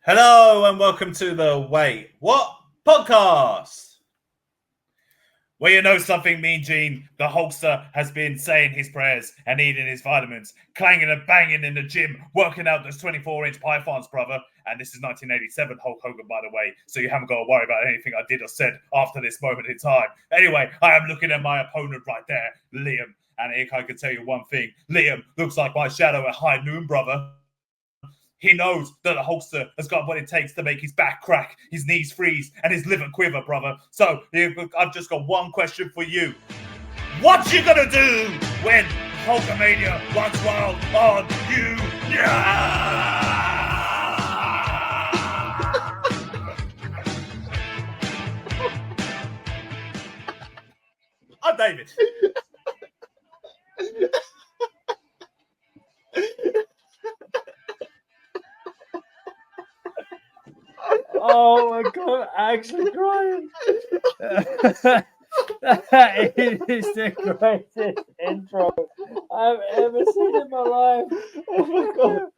Hello and welcome to the Wait What podcast. Well, you know something, Mean Gene? The Hulkster has been saying his prayers and eating his vitamins, clanging and banging in the gym, working out those 24-inch pythons, brother. And this is 1987 Hulk Hogan, by the way, so you haven't got to worry about anything I did or said after this moment in time. Anyway, I am looking at my opponent right there, Liam. And I can tell you one thing. Liam looks like my shadow at high noon, brother. He knows that the Hulkster has got what it takes to make his back crack, his knees freeze, and his liver quiver, brother. So I've just got one question for you. What you gonna do when Hulkamania runs wild on you? Yeah! I'm David. Oh my god, I'm actually crying. That is the greatest intro I've ever seen in my life. Oh my god.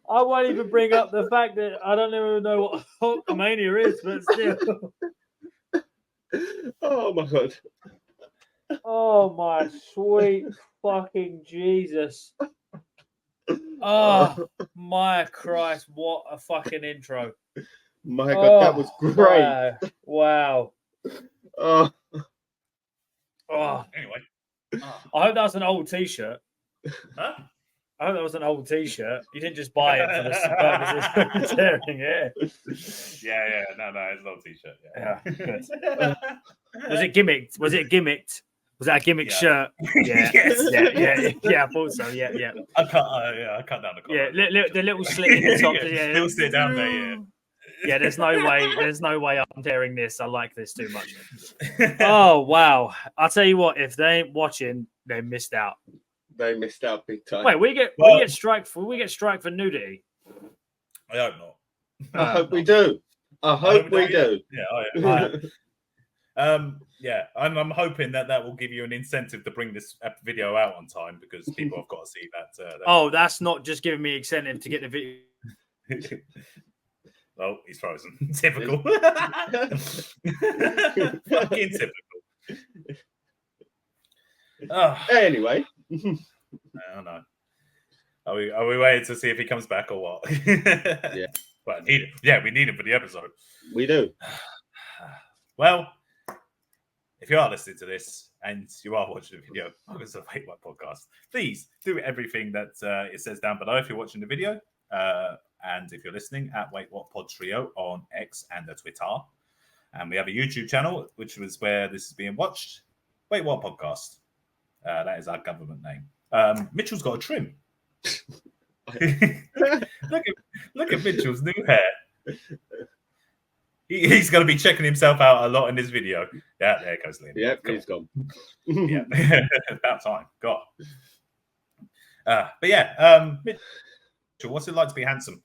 I won't even bring up the fact that I don't even know what Hulkamania is, but still. Oh my god. Oh my sweet fucking Jesus. Oh my Christ, what a fucking intro. My god, that was great. Wow. Oh. Anyway. I hope that's an old t-shirt. Huh? I hope that was an old t-shirt. You didn't just buy it for the purposes of tearing it. Yeah. No, it's an old t-shirt. Yeah, good. Was it gimmicked? Was that a gimmick shirt? Yeah. Yes. Yeah, I thought so. Yeah. I cut down the collar. Yeah, the little slit in the top. Yeah. Little slit down there, yeah. Yeah, there's no way I'm tearing this. I like this too much. Oh wow. I'll tell you what, if they ain't watching, they missed out. They missed out big time. Wait, we get strike for nudity. I hope not. I hope we do. I hope we do. Yeah, I'm hoping that will give you an incentive to bring this video out on time because people have got to see that. Oh, that's not just giving me incentive to get the video. Oh, he's frozen. Typical. Fucking typical. Anyway. I don't know. Are we waiting to see if he comes back or what? Yeah. But we need him for the episode. We do. Well, if you are listening to this and you are watching the video, welcome to the Wait What podcast. Please do everything that it says down below if you're watching the video. And if you're listening, at WaitWhatPodTrio on X and the Twitter. And we have a YouTube channel, which was where this is being watched. Wait What Podcast. That is our government name. Mitchell's got a trim. look at Mitchell's new hair. He's going to be checking himself out a lot in this video. Yeah, there goes Liam. Yep, he's gone. Yeah, about time. God. But yeah, Mitchell, what's it like to be handsome?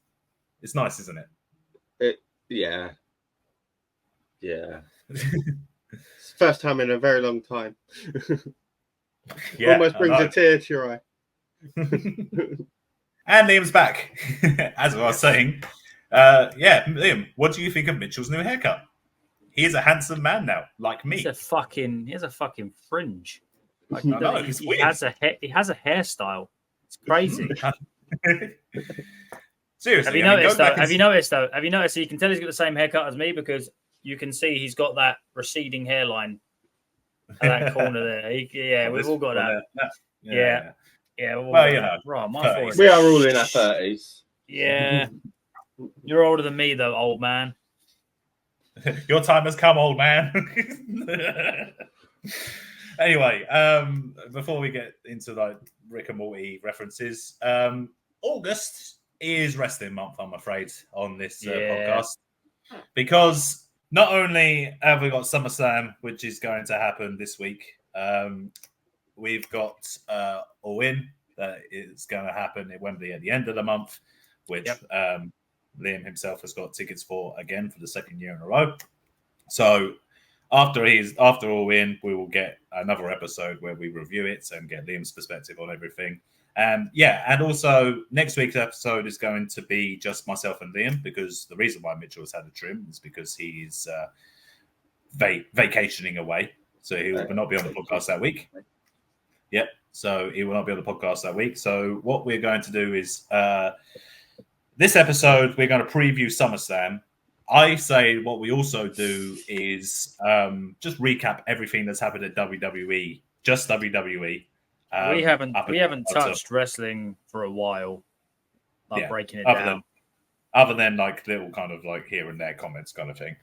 It's nice, isn't it? Yeah. It's the first time in a very long time. Yeah, almost brings a tear to your eye. And Liam's back, as I was saying. Liam, what do you think of Mitchell's new haircut? He is a handsome man now, like me. He has a fucking fringe. Like, I know, it's weird. He has a hairstyle. It's crazy. Seriously, Have you noticed though? So you can tell he's got the same haircut as me because you can see he's got that receding hairline at that corner there. We've all got that. Yeah. Well, you know, right. My 30s. We are all in our 30s. Yeah. You're older than me, though, old man. Your time has come, old man. Anyway, before we get into like Rick and Morty references, August is wrestling month, I'm afraid, on this podcast. Because not only have we got SummerSlam, which is going to happen this week, we've got All In that is going to happen at Wembley at the end of the month, which Liam himself has got tickets for again for the second year in a row. So after All In, we will get another episode where we review it and get Liam's perspective on everything. And also next week's episode is going to be just myself and Liam, because the reason why Mitchell has had a trim is because he's vacationing away, so he will not be on the podcast that week. Yep, so he will not be on the podcast that week. So what we're going to do is this episode we're going to preview SummerSlam. I say what we also do is just recap everything that's happened at WWE, just WWE. We haven't touched wrestling for a while, breaking it down. Other than like little kind of like here and there comments kind of thing.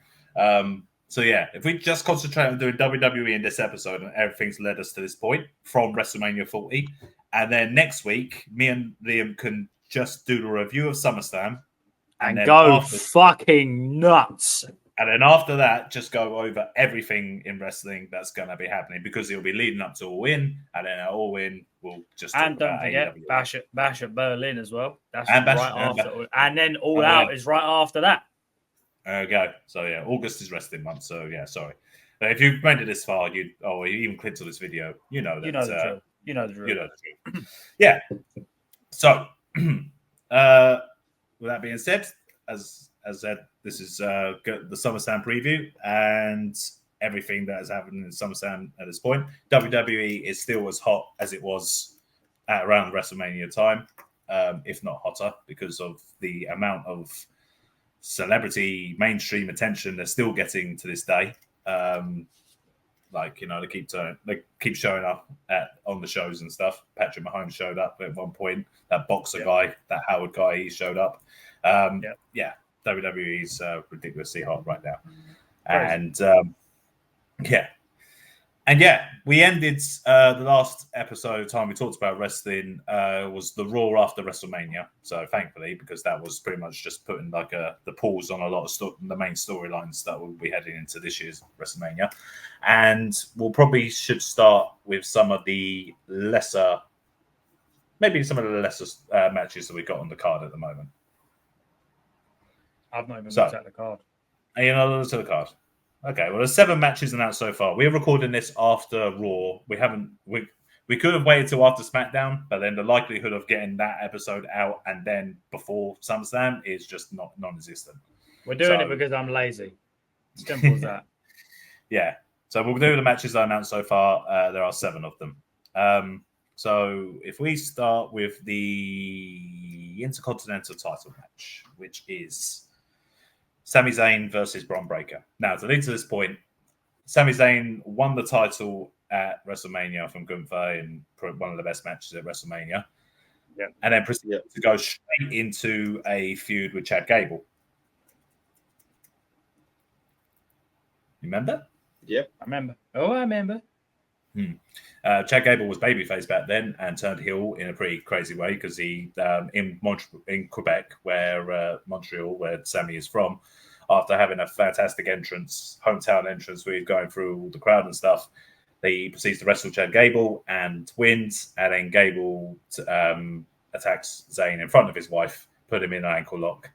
So yeah, if we just concentrate on doing WWE in this episode and everything's led us to this point from WrestleMania 40, and then next week me and Liam can just do the review of SummerSlam and go fucking nuts. And then after that, just go over everything in wrestling that's going to be happening, because it'll be leading up to All In, and then at All In we'll just and don't forget Bash at Berlin as well. That's after, and then All Out is right after that. There we go. So yeah, August is wrestling month. So yeah, sorry. But if you've made it this far, you even clicked on this video, you know that. You know the drill. Yeah. So with that being said, as said, this is the SummerSlam preview and everything that has happened in SummerSlam at this point. WWE is still as hot as it was at around WrestleMania time, if not hotter, because of the amount of celebrity mainstream attention they're still getting to this day. They keep showing up on the shows and stuff. Patrick Mahomes showed up at one point. That boxer guy, that Howard guy, he showed up. WWE's ridiculously hot right now. We ended the last episode time we talked about wrestling was the Raw after WrestleMania. So thankfully, because that was pretty much just putting like the pause on a lot of the main storylines that we'll be heading into this year's WrestleMania. And we'll probably should start with some of the lesser matches that we got on the card at the moment. I've not even looked at the card. You're not looked at the card? Okay, well, there's 7 matches announced so far. We're recording this after Raw. We could have waited till after SmackDown, but then the likelihood of getting that episode out and then before SummerSlam is just non-existent. We're doing it because I'm lazy. Simple as that. Yeah. So we'll do the matches that are announced so far. There are 7 of them. So if we start with the Intercontinental title match, which is Sami Zayn versus Bron Breakker. Now, to lead to this point, Sami Zayn won the title at WrestleMania from Gunther in one of the best matches at WrestleMania. Yeah. And then proceeded to go straight into a feud with Chad Gable. You remember? Yep. I remember. Oh, I remember. Chad Gable was babyface back then and turned heel in a pretty crazy way, because he in Quebec, Montreal, where Sammy is from, after having a fantastic hometown entrance where he's going through all the crowd and stuff, he proceeds to wrestle Chad Gable and wins, and then Gable attacks Zayn in front of his wife, put him in an ankle lock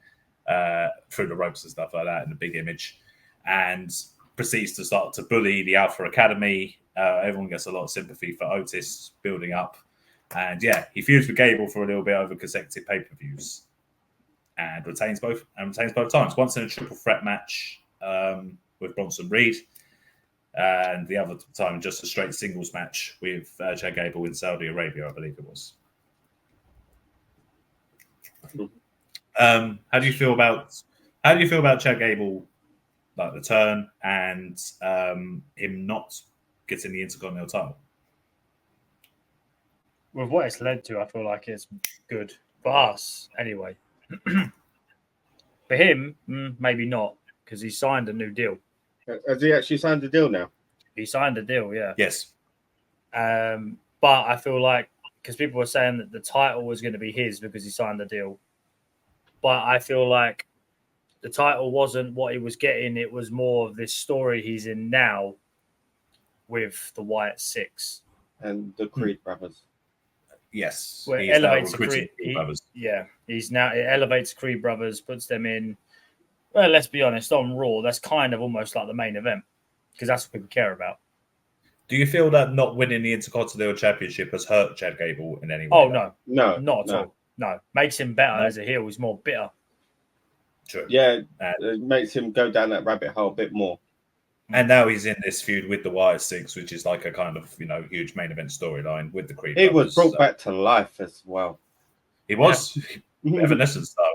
through the ropes and stuff like that in the big image, and proceeds to start to bully the Alpha Academy. Everyone gets a lot of sympathy for Otis building up. And he feuds with Gable for a little bit over consecutive pay-per-views and retains both times. Once in a triple threat match with Bronson Reed, and the other time just a straight singles match with Chad Gable in Saudi Arabia, I believe it was. How do you feel about Chad Gable, like the turn, and him not getting the Intercontinental title? With what it's led to, I feel like it's good for us anyway. For him, maybe not, because he signed a new deal. Has he actually signed the deal now? He signed a deal, yeah. Yes. But I feel like, because people were saying that the title was going to be his because he signed the deal, but I feel like the title wasn't what he was getting. It was more of this story he's in now with the Wyatt Six and the Creed brothers. Yes, where it elevates the Creed brothers. It elevates Creed brothers, puts them in. Well, let's be honest, on Raw, that's kind of almost like the main event, because that's what people care about. Do you feel that not winning the Intercontinental Championship has hurt Chad Gable in any way? Oh no, No, not at all. No, makes him better No? as a heel. He's more bitter. True. Yeah, And, it makes him go down that rabbit hole a bit more. and now he's in this feud with the Wyatt Six, which is like a kind of huge main event storyline with the Creed. He was brothers, brought back to life as well. He was evanescence though.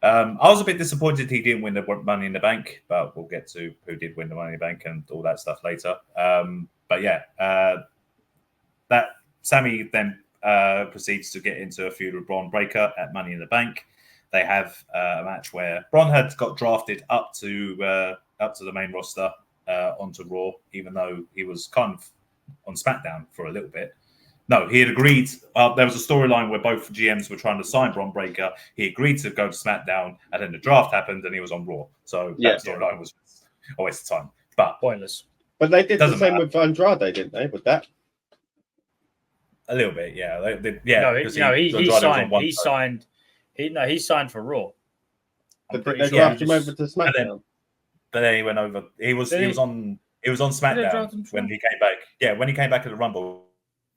I was a bit disappointed he didn't win the Money in the Bank, but we'll get to who did win the Money in the Bank and all that stuff later. But yeah, that Sammy then proceeds to get into a feud with Braun Breaker at Money in the Bank. They have a match where Braun had got drafted up to the main roster onto Raw, even though he was kind of on SmackDown for a little bit. No, he had agreed. There was a storyline where both GMs were trying to sign Braun Breaker. He agreed to go to SmackDown, and then the draft happened, and he was on Raw. So that storyline was a waste of time. But pointless. But they did the same matter. with Andrade, didn't they? With that, a little bit, yeah. He signed for Raw. but they drafted him over to SmackDown. But then he went over. He was on SmackDown when he came back. Yeah, when he came back at the Rumble.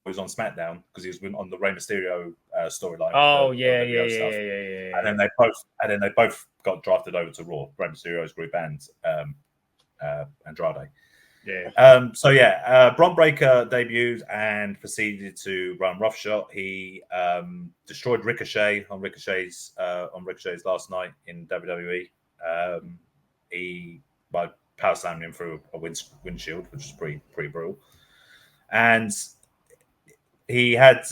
He was on SmackDown because he was on the Rey Mysterio storyline. Oh yeah. And then they both got drafted over to Raw. Rey Mysterio's group and Andrade. Yeah. Braun Breaker debuted and proceeded to run roughshod. He destroyed Ricochet on Ricochet's last night in WWE. He power slammed him through a windshield, which is pretty brutal. And he had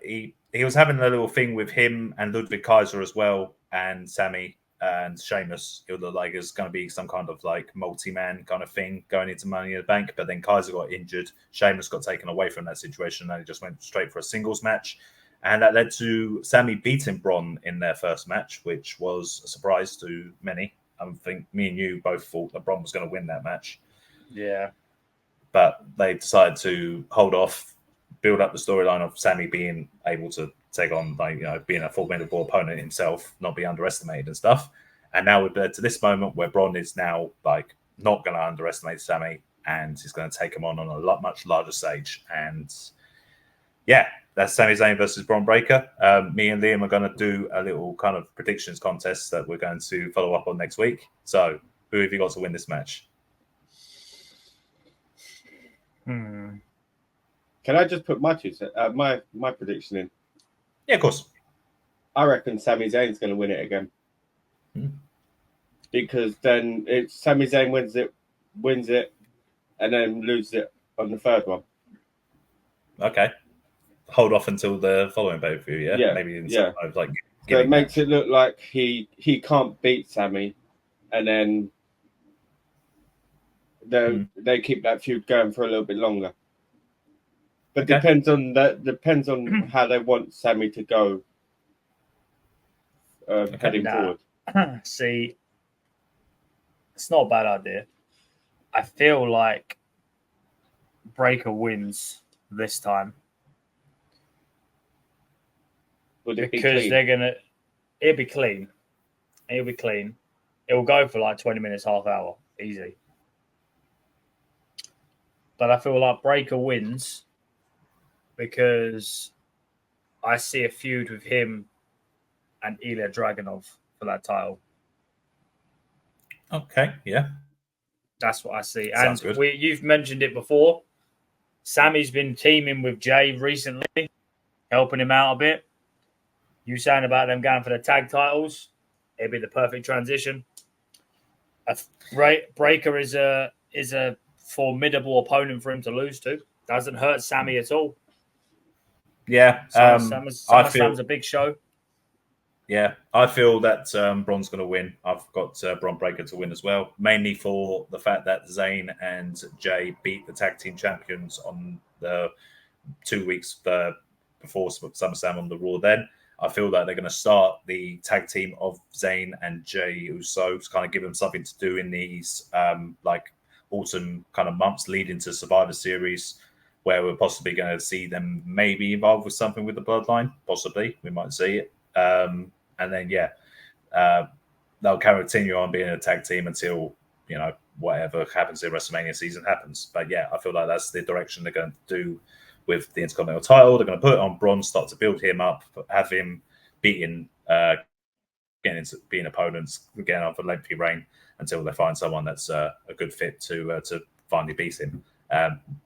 he was having a little thing with him and Ludwig Kaiser as well, and Sammy and Sheamus. It looked like it was going to be some kind of like multi-man kind of thing going into Money in the Bank, but then Kaiser got injured. Sheamus got taken away from that situation, and he just went straight for a singles match. And that led to Sammy beating Braun in their first match, which was a surprise to many. I think me and you both thought that Braun was going to win that match. Yeah. But they decided to hold off, build up the storyline of Sammy being able to take on, being a formidable opponent himself, not be underestimated and stuff. And now we're led to this moment where Braun is now not going to underestimate Sammy, and he's going to take him on a much larger stage. And yeah, that's Sami Zayn versus Braun Breaker. Me and Liam are going to do a little kind of predictions contest that we're going to follow up on next week. So who have you got to win this match? Can I just put my prediction in? Yeah, of course. I reckon Sami Zayn's going to win it again. Because then Sami Zayn wins it, and then loses it on the third one. Okay. Hold off until the following pay-per-view, yeah? Yeah. Maybe in yeah. some kind of So it makes it look like he can't beat Sammy, and then they keep that feud going for a little bit longer. But depends on how they want Sammy to go heading forward. See, it's not a bad idea. I feel like Breaker wins this time. Because they're gonna, it'll be clean. It'll be clean. It will go for like 20 minutes, half hour, easy. But I feel like Breaker wins because I see a feud with him and Ilya Dragunov for that title. Okay, yeah. That's what I see. Sounds and good. You've mentioned it before. Sammy's been teaming with Jay recently, helping him out a bit. You saying about them going for the tag titles, it'd be the perfect transition. Breaker is a formidable opponent for him to lose to. Doesn't hurt Sammy at all. Yeah, SummerSlam's a big show. Yeah, I feel that Braun's going to win. I've got Braun Breaker to win as well, mainly for the fact that Zayn and Jay beat the tag team champions on the 2 weeks before SummerSlam on the Raw. Then I feel that they're going to start the tag team of Zayn and Jay Uso to kind of give them something to do in these autumn kind of months leading to Survivor Series, where we're possibly going to see them maybe involved with something with the Bloodline. Possibly, we might see it. And then, they'll continue on being a tag team until, whatever happens in WrestleMania season happens. But yeah, I feel like that's the direction they're going to do with the Intercontinental title. They're going to put it on Braun, start to build him up, have him beating, getting into being opponents, getting off a lengthy reign until they find someone that's a good fit to finally beat him.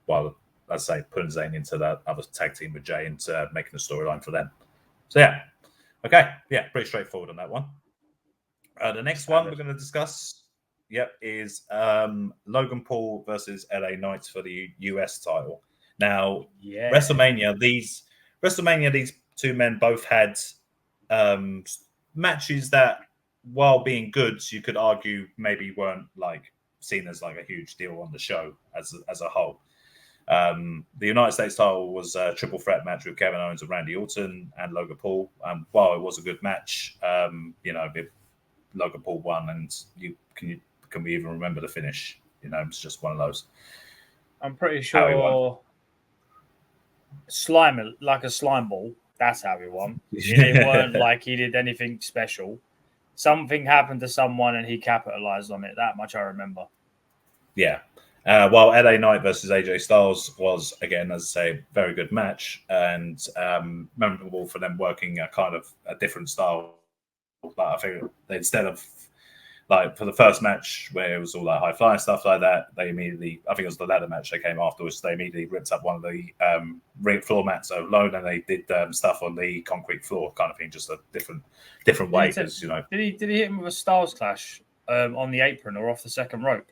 Well, let's say putting Zayn into that other tag team with Jay and making a storyline for them. So yeah, okay, yeah, pretty straightforward on that one. The next one we're going to discuss, is Logan Paul versus LA Knight for the US title. Now, WrestleMania, these two men both had matches that, while being good, you could argue maybe weren't like seen as like a huge deal on the show as a whole. The United States title was a triple threat match with Kevin Owens and Randy Orton and Logan Paul. While it was a good match, Logan Paul won, and can we even remember the finish? It's just one of those. I'm pretty sure like a slime ball. That's how he won. It weren't like he did anything special. Something happened to someone and he capitalized on it. That much I remember. Yeah. While LA Knight versus AJ Styles was, again, as I say, very good match and memorable for them working a kind of a different style. Like, I think instead of like for the first match where it was all like high flying stuff like that, they immediately, I think it was the ladder match they came afterwards, they immediately ripped up one of the ring floor mats alone and they did stuff on the concrete floor kind of thing, just a different way. Because Did he hit him with a Styles Clash on the apron or off the second rope?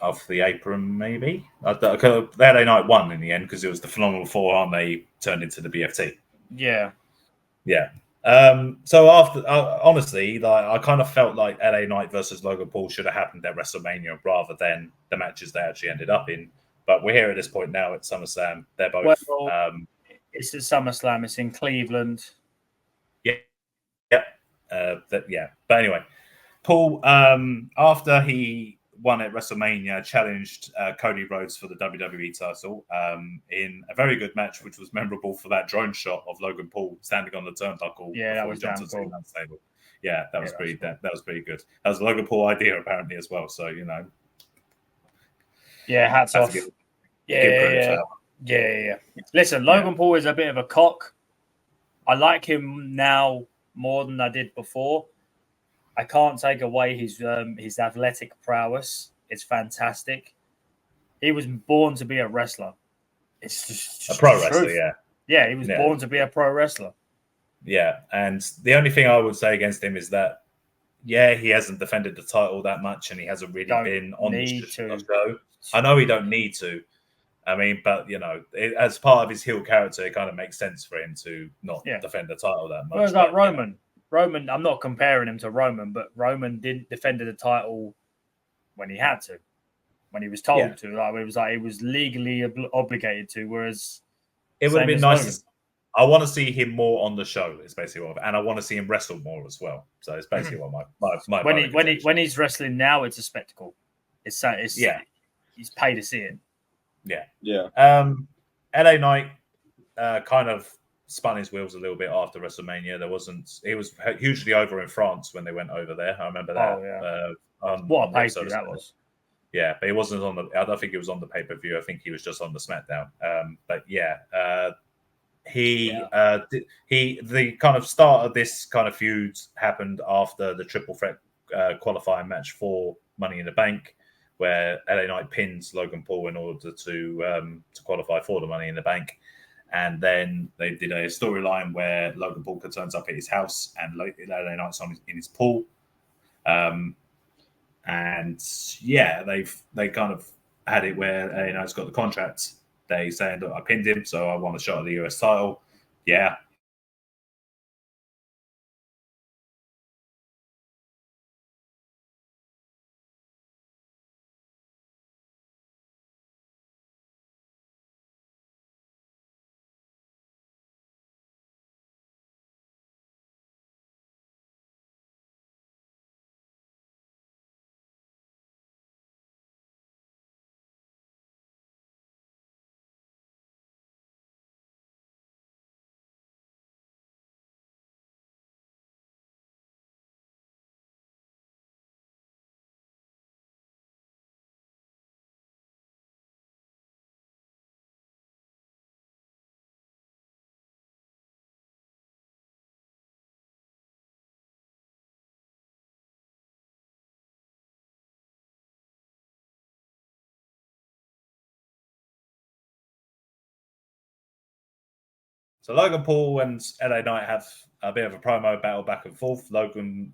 Off the apron, maybe. LA Knight won in the end because it was the phenomenal forearm they turned into the BFT. Yeah. So after, honestly, like I kind of felt like LA Knight versus Logan Paul should have happened at WrestleMania rather than the matches they actually ended up in. But we're here at this point now at SummerSlam. They're both. It's at SummerSlam. It's in Cleveland. But anyway, Paul, after he won at WrestleMania, challenged Cody Rhodes for the WWE title in a very good match, which was memorable for that drone shot of Logan Paul standing on the turnbuckle. Yeah, that was damn cool. Yeah, that was pretty. That was pretty good. That was a Logan Paul idea apparently as well. So Yeah, hats off. Yeah. Listen, Logan Paul is a bit of a cock. I like him now more than I did before. I can't take away his athletic prowess. It's fantastic. He was born to be a wrestler. It's just a pro wrestler, yeah. He was born to be a pro wrestler. Yeah, and the only thing I would say against him is that, he hasn't defended the title that much, and he hasn't really been on the show. I know he don't need to. I mean, but as part of his heel character, it kind of makes sense for him to not defend the title that much. Whereas like Roman. Roman, I'm not comparing him to Roman, but Roman didn't defend the title when he had to, when he was told to. Like it was like he was legally obligated to. Whereas it would have been nice. I want to see him more on the show. Is basically what, and I want to see him wrestle more as well. So it's basically what my when he's wrestling now, it's a spectacle. It's he's paid to see it. Yeah. LA Knight kind of spun his wheels a little bit after WrestleMania. He was hugely over in France when they went over there. I remember that. What a pay-per-view that was. Yeah, but he wasn't on the. I don't think he was on the pay-per-view. I think he was just on the SmackDown. The kind of start of this kind of feud happened after the triple threat qualifying match for Money in the Bank, where LA Knight pins Logan Paul in order to qualify for the Money in the Bank. And then they did a storyline where Logan Paul turns up at his house and LA Knight's in his pool. They kind of had it where LA Knight's got the contract. They saying that I pinned him, so I won a shot at the US title. Yeah, So Logan Paul and LA Knight have a bit of a promo battle back and forth. Logan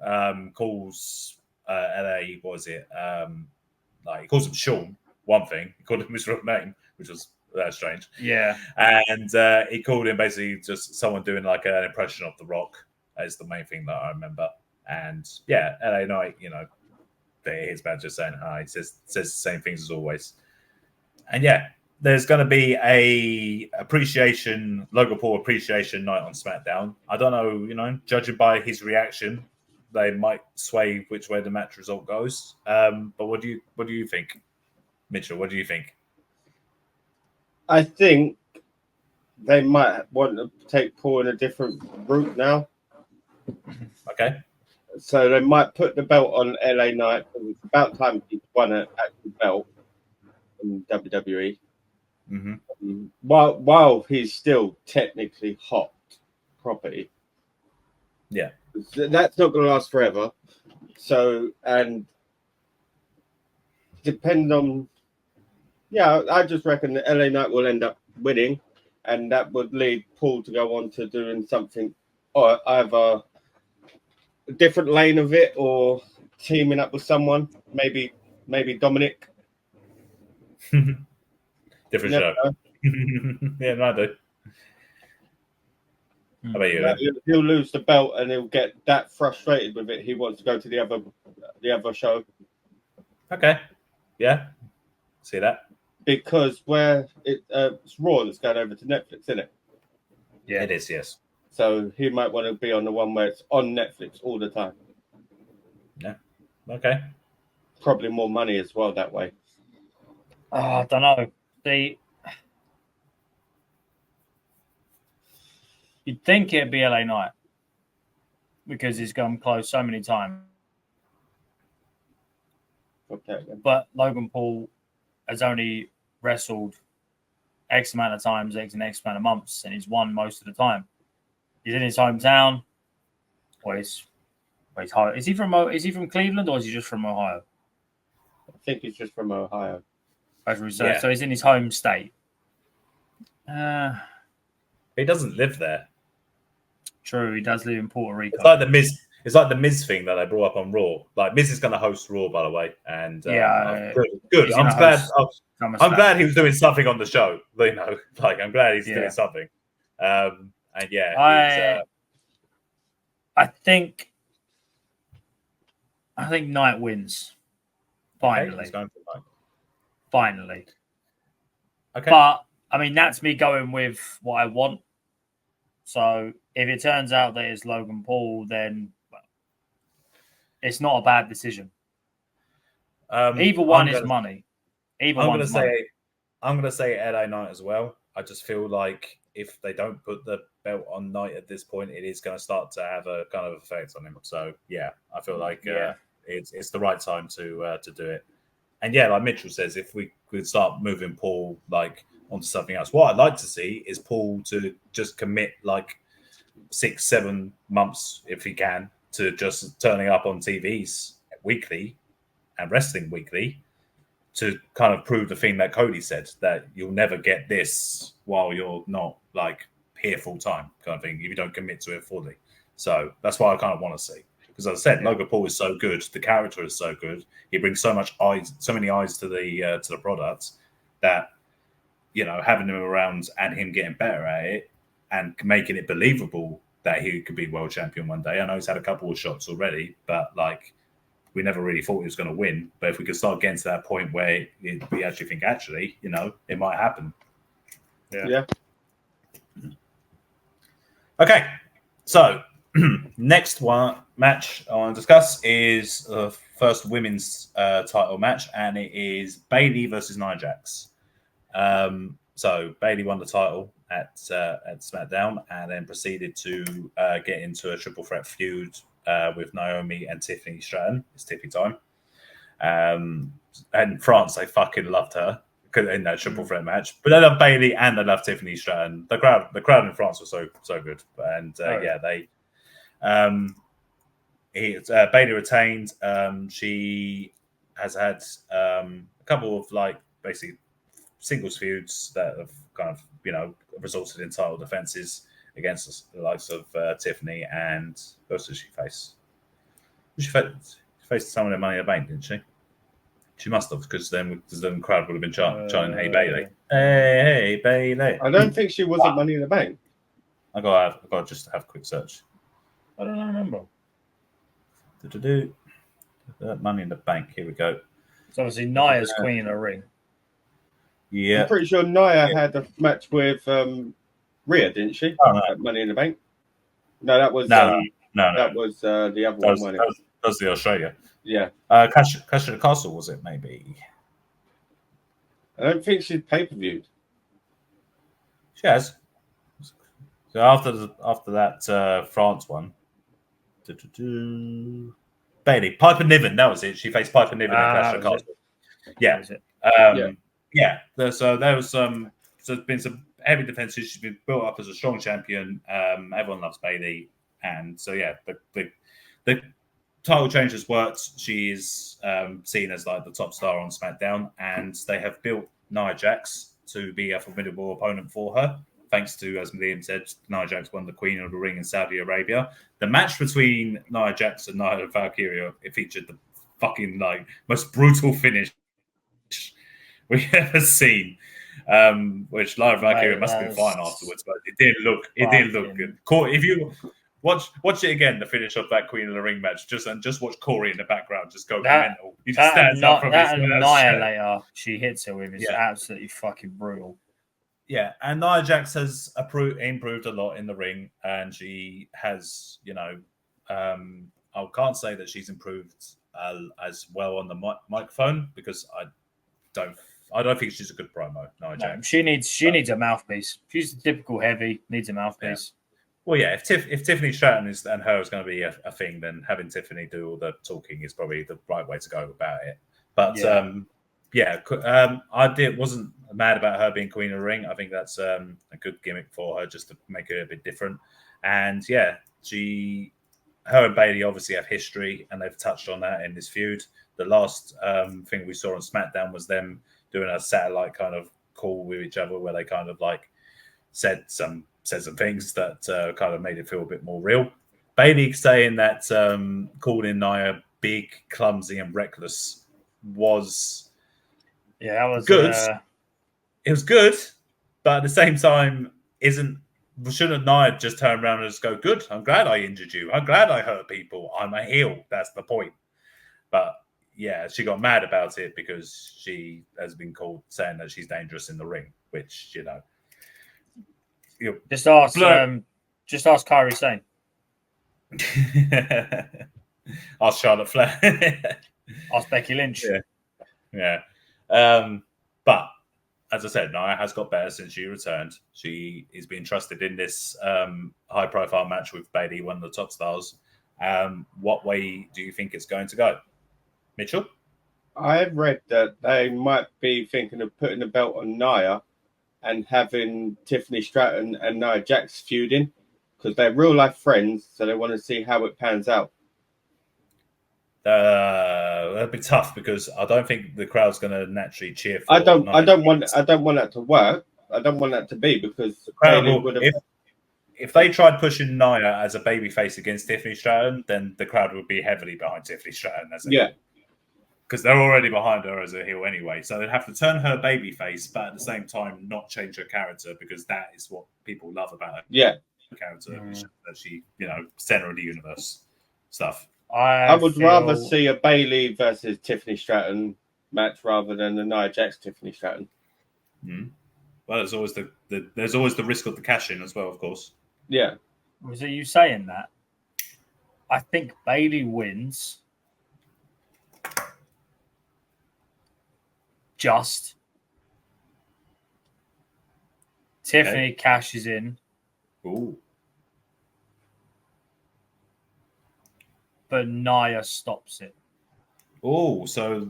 calls LA, what was it? He calls him Sean, one thing. He called him his real name, which was strange. Yeah. And he called him basically just someone doing like an impression of The Rock. Is the main thing that I remember. And yeah, LA Knight, his badge just saying hi. He says the same things as always. And yeah, there's going to be a Logan Paul appreciation night on SmackDown. I don't know, judging by his reaction, they might sway which way the match result goes. But what do you think, Mitchell? What do you think? I think they might want to take Paul in a different route now. Okay. So they might put the belt on LA Knight. It's about time he won an actual belt in WWE. Mm-hmm. While he's still technically hot property. Yeah. That's not going to last forever. So, and depend on... Yeah, I just reckon that LA Knight will end up winning, and that would lead Paul to go on to doing something, or either a different lane of it, or teaming up with someone, maybe Dominic. Different show. Yeah, no, I do. How about you? He'll lose the belt, and he'll get that frustrated with it. He wants to go to the other show. Okay. Yeah. See that? Because it's Raw that's going over to Netflix, isn't it? Yeah, it is. Yes. So he might want to be on the one where it's on Netflix all the time. Yeah. Okay. Probably more money as well that way. I don't know. You'd think it'd be LA Knight because he's gone close so many times. Okay. But Logan Paul has only wrestled X amount of times, X amount of months, and he's won most of the time. He's in his hometown. Is he from Cleveland, or is he just from Ohio? I think he's just from Ohio. So he's in his home state. He doesn't live there. True, he does live in Puerto Rico. It's like the Miz. It's like the Miz thing that they brought up on Raw. Like Miz is going to host Raw, by the way, and good. I'm glad he was doing something on the show. I'm glad he's doing something. I think Knight wins. Finally. Okay, Finally. Okay. But I mean, that's me going with what I want. So if it turns out that it's Logan Paul, then it's not a bad decision. Either one is money. I'm going to say LA Knight as well. I just feel like if they don't put the belt on Knight at this point, it is going to start to have a kind of effect on him. So yeah, I feel like it's the right time to do it. And yeah, like Mitchell says, if we could start moving Paul onto something else, what I'd like to see is Paul to just commit 6-7 months, if he can, to just turning up on TVs weekly and wrestling weekly to kind of prove the thing that Cody said, that you'll never get this while you're not here full time kind of thing if you don't commit to it fully. So that's what I kind of want to see. Because as I said, Logan Paul is so good, the character is so good, he brings so many eyes to the product that having him around and him getting better at it and making it believable that he could be world champion one day. I know he's had a couple of shots already, but we never really thought he was going to win. But if we could start getting to that point where we actually think, it might happen. Yeah. Okay, so next match I want to discuss is the first women's title match, and it is Bayley versus Nia Jax. So Bayley won the title at SmackDown, and then proceeded to get into a triple threat feud with Naomi and Tiffany Stratton. It's Tiffy time. And France, they fucking loved her in that triple threat match. But they love Bayley and they love Tiffany Stratton. The crowd in France was so good. And Bayley retained. She has had a couple of basically singles feuds that have kind of resulted in title defenses. against the likes of Tiffany and who else did she face? She faced someone in Money in the Bank, didn't she? She must have, because then the crowd would have been chanting, "Hey Bailey, hey Bailey." I don't think she was at Money in the Bank. I got to just have a quick search. I don't remember. Money in the Bank. Here we go. It's obviously Nia's Queen in a Ring. Yeah, I'm pretty sure Nia had a match with Rhea, didn't she? Oh, no. At Money in the Bank. No, that was no. that was the other one. That was the Australia. Yeah. Clash of the Castle, was it? Maybe. I don't think she's pay-per-viewed. She has. So after that France one, Bailey Piper Niven, that was it. She faced Piper Niven in Clash of the Castle. Yeah. So there was so there's been some heavy defenses. She's been built up as a strong champion. Everyone loves Bailey, and so yeah, the title change has worked. She's seen as like the top star on SmackDown, and they have built Nia Jax to be a formidable opponent for her. Thanks to, as Liam said, Nia Jax won the Queen of the Ring in Saudi Arabia. The match between Nia Jax and Nia Valkyria, it featured the fucking like most brutal finish we've ever seen. Which Nia Valkyria must have been fine afterwards, but it didn't look good. If you watch it again, the finish of that Queen of the Ring match, just watch Corey in the background just go mental. He just stands up from his annihilator she hits her with is absolutely fucking brutal. Yeah, and Nia Jax has improved a lot in the ring, and she has, I can't say that she's improved as well on the microphone because I don't think she's a good promo. Nia Jax. She needs a mouthpiece. She's a typical heavy, needs a mouthpiece. Yeah. Well, yeah, if Tiffany Stratton and her is going to be a thing, then having Tiffany do all the talking is probably the right way to go about it. But I wasn't mad about her being Queen of the Ring. I think that's a good gimmick for her, just to make it a bit different. And yeah, her and Bailey obviously have history, and they've touched on that in this feud. The last thing we saw on SmackDown was them doing a satellite kind of call with each other, where they kind of like said some things that kind of made it feel a bit more real. Bailey saying that calling Nia big, clumsy, and reckless was that was good. It was good, but at the same time, shouldn't Nia just turn around and just go, "Good, I'm glad I injured you. I'm glad I hurt people. I'm a heel. That's the point." But yeah, she got mad about it because she has been called saying that she's dangerous in the ring, which just ask Kairi Sane. Ask Charlotte Flair. Ask Becky Lynch. Yeah. But as I said, Nia has got better since she returned. She is being trusted in this high-profile match with Bailey, one of the top stars. What way do you think it's going to go, Mitchell? I've read that they might be thinking of putting the belt on Nia and having Tiffany Stratton and Nia Jax feuding because they're real-life friends, so they want to see how it pans out. That'd be tough because I don't think the crowd's going to naturally cheer for. I don't want that to work. I don't want that to be because the crowd would have. If they tried pushing Nia as a babyface against Tiffany Stratton, then the crowd would be heavily behind Tiffany Stratton as a heel. Because they're already behind her as a heel anyway. So they'd have to turn her babyface, but at the same time not change her character because that is what people love about her. Yeah, character that she, center of the universe stuff. I would rather see a Bailey versus Tiffany Stratton match rather than the Nia Jax Tiffany Stratton. Well, there's always the risk of the cash in as well, of course. Yeah. So you saying that? I think Bailey wins. Just Tiffany cashes in. Ooh. but Nia stops it. Oh, so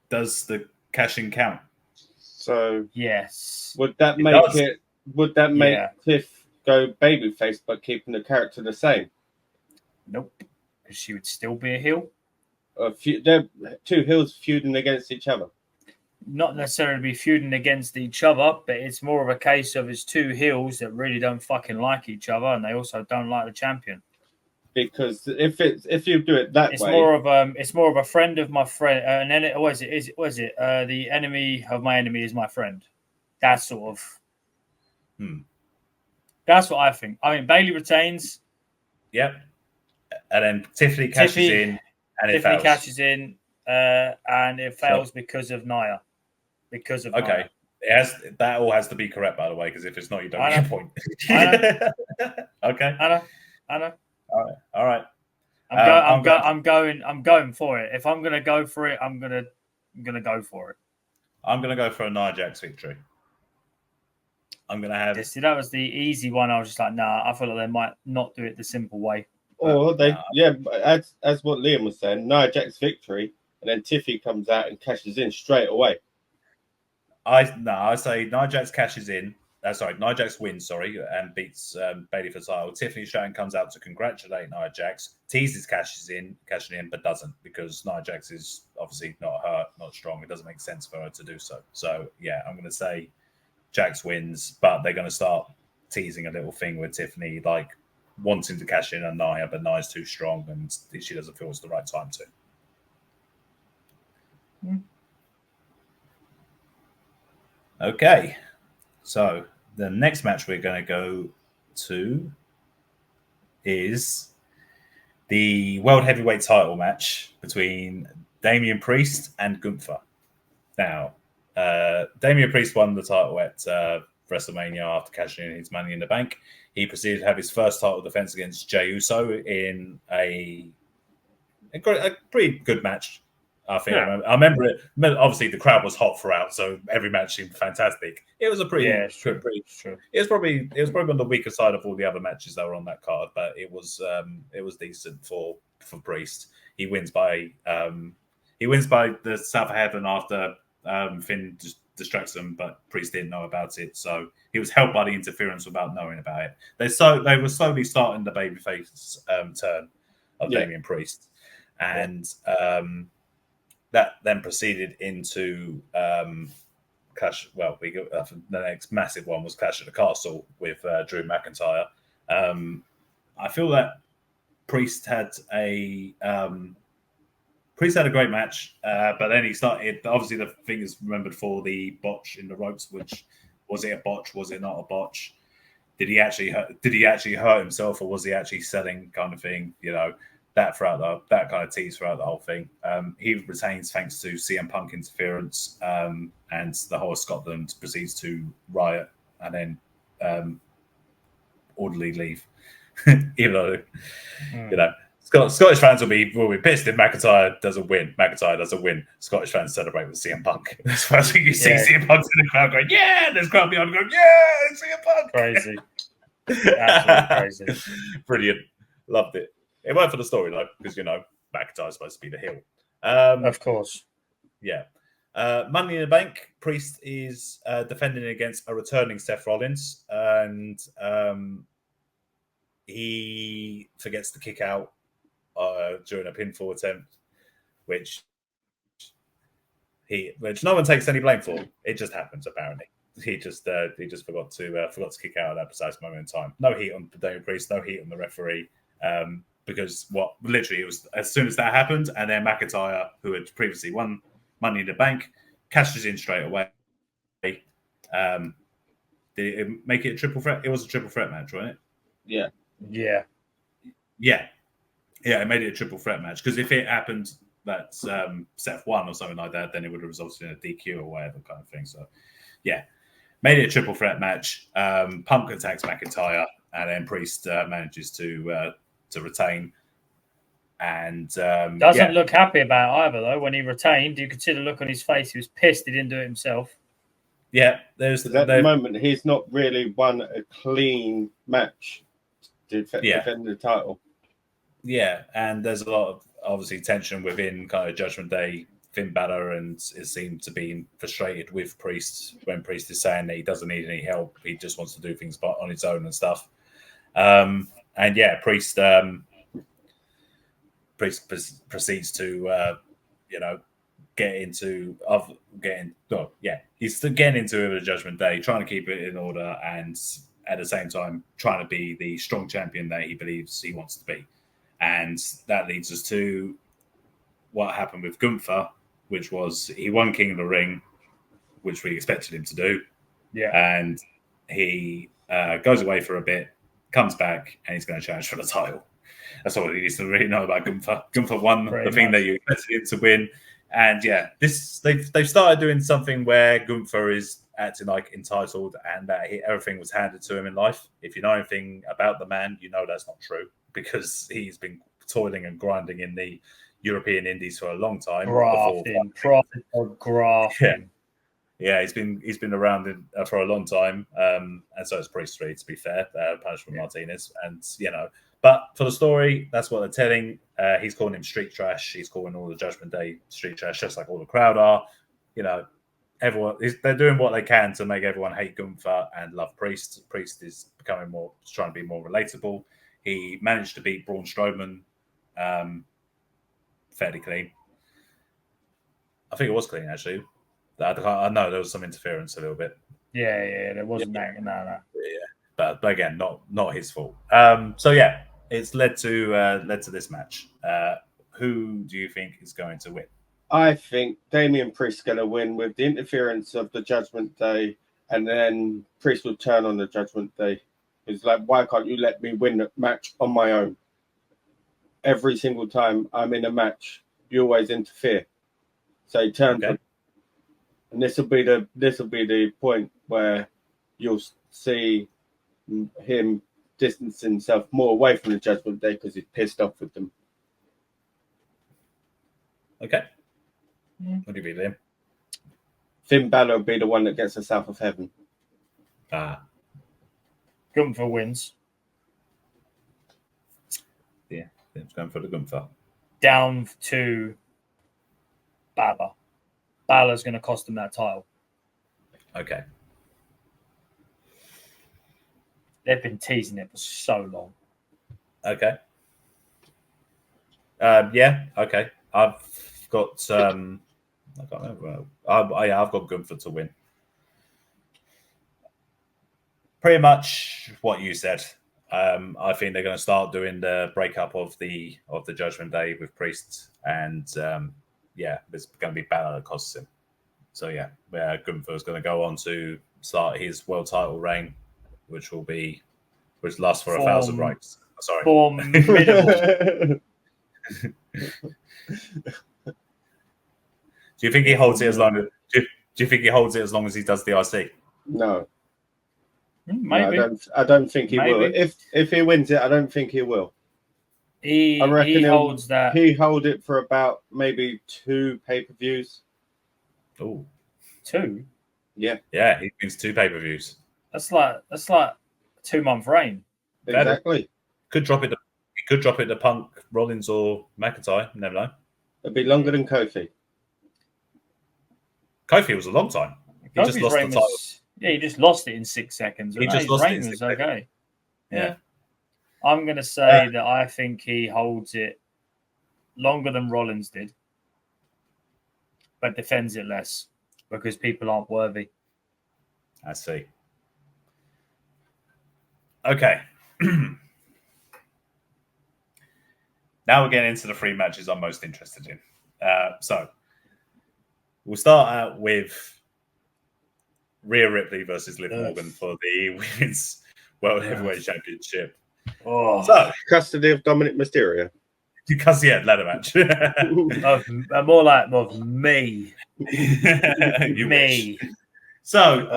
does the cashing count? So Yes. would that make it? Would that make Tiff go babyface but keeping the character the same? Nope, because she would still be a heel. They're two heels feuding against each other. not necessarily be feuding against each other, but it's more of a case of it's two heels that really don't fucking like each other, and they also don't like the champion. Because if you do it that It's way, more of a friend of my friend, and then it was the enemy of my enemy is my friend. That sort of. That's what I think. I mean, Bailey retains. Yep. And then Tiffany cashes in, and it fails. Cashes in, and it fails because of Nia. Because of Nia. That all has to be correct, by the way, because if it's not, you don't get a point. Okay. I know. All right. I'm going for it. If I'm gonna go for it, I'm gonna go for it. I'm gonna go for a Nia Jax victory. I'm gonna have. See, that was the easy one. I was just like, nah. I feel like they might not do it the simple way. Or as what Liam was saying, Nia Jax victory, and then Tiffy comes out and cashes in straight away. I say Nia Jax cashes in. Nia Jax wins, and beats Bailey for the title. Tiffany Stratton comes out to congratulate Nia Jax, teases cashing in, but doesn't, because Nia Jax is obviously not strong. It doesn't make sense for her to do so. So yeah, I'm going to say Jax wins, but they're going to start teasing a little thing with Tiffany, like wanting to cash in on Nia, but Nia's too strong and she doesn't feel it's the right time to. Okay. So the next match we're going to go to is the World Heavyweight title match between Damian Priest and Gunther. Now, Damian Priest won the title at WrestleMania after cashing in his Money in the Bank. He proceeded to have his first title defense against Jey Uso in a pretty good match. I think I remember it. Obviously, the crowd was hot throughout, so every match seemed fantastic. It was a pretty, true. It was probably on the weaker side of all the other matches that were on that card, but it was decent for Priest. He wins by the South of Heaven after Finn distracts him, but Priest didn't know about it, so he was helped by the interference without knowing about it. They were slowly starting the babyface turn of Damian Priest, and that then proceeded into Clash. Well, we got the next massive one was Clash at the Castle with Drew McIntyre. I feel that Priest had a great match, but then he started. Obviously, the thing is remembered for the botch in the ropes. Which was it a botch? Was it not a botch? Did he actually hurt himself, or was he actually selling? Kind of thing, you know. That kind of tease throughout the whole thing. He retains thanks to CM Punk interference, and the whole of Scotland proceeds to riot and then orderly leave. Even though Scottish fans will be pissed if McIntyre doesn't win. McIntyre doesn't win. Scottish fans celebrate with CM Punk. That's the first thing you see. CM Punk's in the crowd going, "Yeah!" There's crowd behind going, "Yeah!" CM Punk. Crazy, absolutely crazy. Brilliant. Loved it. It worked for the story though, because McIntyre's supposed to be the heel. Of course. Yeah. Money in the Bank. Priest is defending against a returning Seth Rollins, and he forgets to kick out during a pinfall attempt, which no one takes any blame for. It just happens apparently. He just forgot to kick out at that precise moment in time. No heat on Damian Priest. No heat on the referee. Because it was as soon as that happened, and then McIntyre, who had previously won Money in the Bank, cashes in straight away. Did it make it a triple threat? It was a triple threat match, wasn't it? Yeah. It made it a triple threat match, because if it happened that Seth won or something like that, then it would have resulted in a DQ or whatever kind of thing. So, yeah, made it a triple threat match. Punk attacks McIntyre, and then Priest manages to retain. And doesn't look happy about it either, though. When he retained, you could see the look on his face. He was pissed he didn't do it himself. Yeah, at the moment he's not really won a clean match to defend the title. Yeah, and there's a lot of obviously tension within kind of Judgment Day. Finn Balor and it seemed to be frustrated with Priest when Priest is saying that he doesn't need any help. He just wants to do things on his own and stuff. And yeah, Priest proceeds to, he's still getting into the Judgment Day, trying to keep it in order, and at the same time trying to be the strong champion that he believes he wants to be. And that leads us to what happened with Gunther, which was he won King of the Ring, which we expected him to do. Yeah. And he goes away for a bit, comes back, and he's going to challenge for the title. That's all he needs to really know about Gunther. Gunther won the thing that you expected him to win. And yeah, they've started doing something where Gunther is acting like entitled and that everything was handed to him in life. If you know anything about the man, you know that's not true because he's been toiling and grinding in the European Indies for a long time. Grafting. Yeah, he's been around for a long time, and so it's Priestley, to be fair, punished for Martinez, and But for the story, that's what they're telling. He's calling him street trash. He's calling all the Judgment Day street trash, just like all the crowd are. Everyone they're doing what they can to make everyone hate Gunther and love Priest. Priest is trying to be more relatable. He managed to beat Braun Strowman fairly clean. I think it was clean, actually. I know there was some interference a little bit. Yeah, there wasn't that. No. Yeah, but again, not his fault. It's led to this match. Who do you think is going to win? I think Damian Priest's going to win with the interference of the Judgment Day, and then Priest will turn on the Judgment Day. It's like, why can't you let me win the match on my own? Every single time I'm in a match, you always interfere. So he turns on. And this will be the point where you'll see him distance himself more away from the Judgment Day because he's pissed off with them. Okay. What do you mean, Liam? Finn Balor will be the one that gets us out of heaven. Gunther wins. Yeah, Liam's going for the Gunther. Down to Balor. Balor's going to cost him that title. Okay. They've been teasing it for so long. Okay. Okay. I've got I can't remember. I've got Gunther to win. Pretty much what you said. I think they're going to start doing the breakup of the Judgment Day with Priest, and there's going to be Balor that costs him. So Gunther's going to go on to start his world title reign, which lasts for 1,000 reigns. Sorry. For minimal. Do you think he holds it as long as? Do you think he holds it as long as he does the IC? No. Maybe. No, I don't think he will. If he wins it, I don't think he will. I reckon he holds that. He hold it for about maybe 2 pay-per-views. Oh, 2? Yeah. Yeah, he wins 2 pay-per-views. That's like a 2-month reign. Exactly. Could drop it to Punk, Rollins, or McIntyre. Never know. It'd be longer than Kofi. Kofi was a long time. He just lost the title. He just lost it in 6 seconds. He just lost it in 6 seconds. Okay. Yeah. I'm going to say that I think he holds it longer than Rollins did, but defends it less because people aren't worthy. I see. Okay. Now we're getting into the 3 matches I'm most interested in. So we'll start out with Rhea Ripley versus Liv Morgan for the Women's World Heavyweight Championship. Oh. So custody of Dominic Mysterio. Because ladder match. More like of me. Me. Wish. So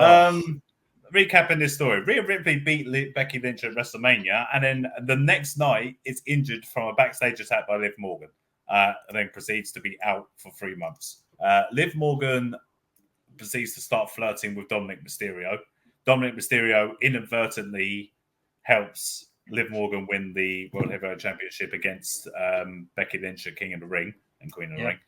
recapping this story, Rhea Ripley beat Becky Lynch at WrestleMania, and then the next night is injured from a backstage attack by Liv Morgan, and then proceeds to be out for 3 months. Liv Morgan proceeds to start flirting with Dominic Mysterio. Dominic Mysterio inadvertently helps Liv Morgan win the World Heavyweight Championship against Becky Lynch at King of the Ring and Queen of the Ring.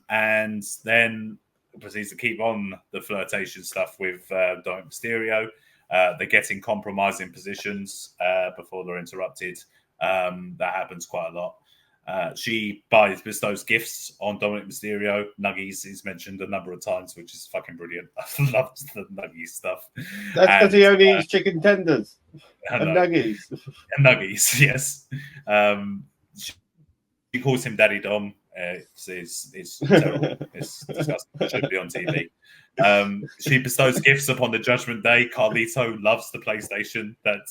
And then proceeds to keep on the flirtation stuff with Dominic Mysterio. They're getting compromising positions before they're interrupted. That happens quite a lot. She bestows gifts on Dominic Mysterio. Nuggies is mentioned a number of times, which is fucking brilliant. I love the Nuggies stuff. That's because he only eats chicken tenders and nuggies. And Nuggies, yes. She calls him Daddy Dom. It's terrible. It's disgusting. It shouldn't be on TV. She bestows gifts upon the Judgment Day. Carlito loves the PlayStation that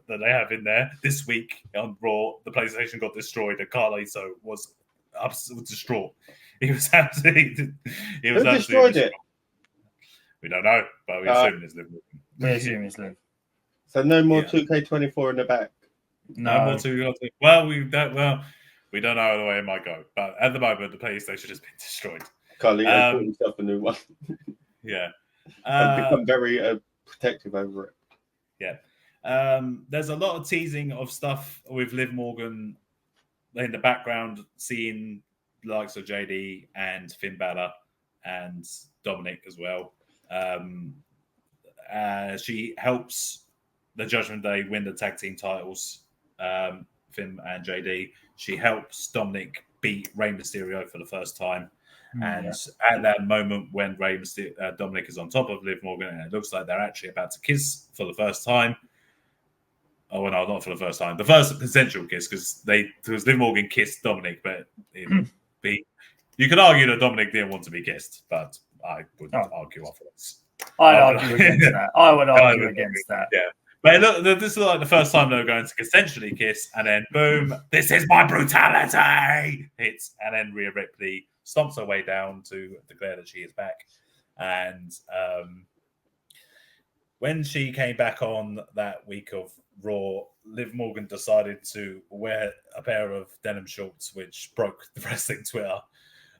they have in there. This week on Raw, the PlayStation got destroyed, and Carlito was distraught. He was absolutely. Who destroyed it? We don't know, but we assume it's Liv. We assume it's Liv. So no more 2K24 in the back. No more 2K24. Well, we don't know the way it might go, but at the moment, the PlayStation has been destroyed. Carlito bought himself a new one. Yeah. And become very protective over it. Yeah. There's a lot of teasing of stuff with Liv Morgan in the background, seeing the likes of JD and Finn Balor and Dominic as well. She helps the Judgment Day win the tag team titles, Finn and JD. She helps Dominic beat Rey Mysterio for the first time. And at that moment when Dominic is on top of Liv Morgan, and it looks like they're actually about to kiss for the first time. Oh, no, not for the first time. The first consensual kiss, because Liv Morgan kissed Dominic, but you could argue that Dominic didn't want to be kissed, but I wouldn't argue otherwise. I'd argue against that. I would argue against that. Yeah. But look, this is like the first time they were going to consensually kiss, and then boom, this is my brutality hits, and then Rhea Ripley stomps her way down to declare that she is back. And when she came back on that week of Raw, Liv Morgan decided to wear a pair of denim shorts, which broke the wrestling Twitter.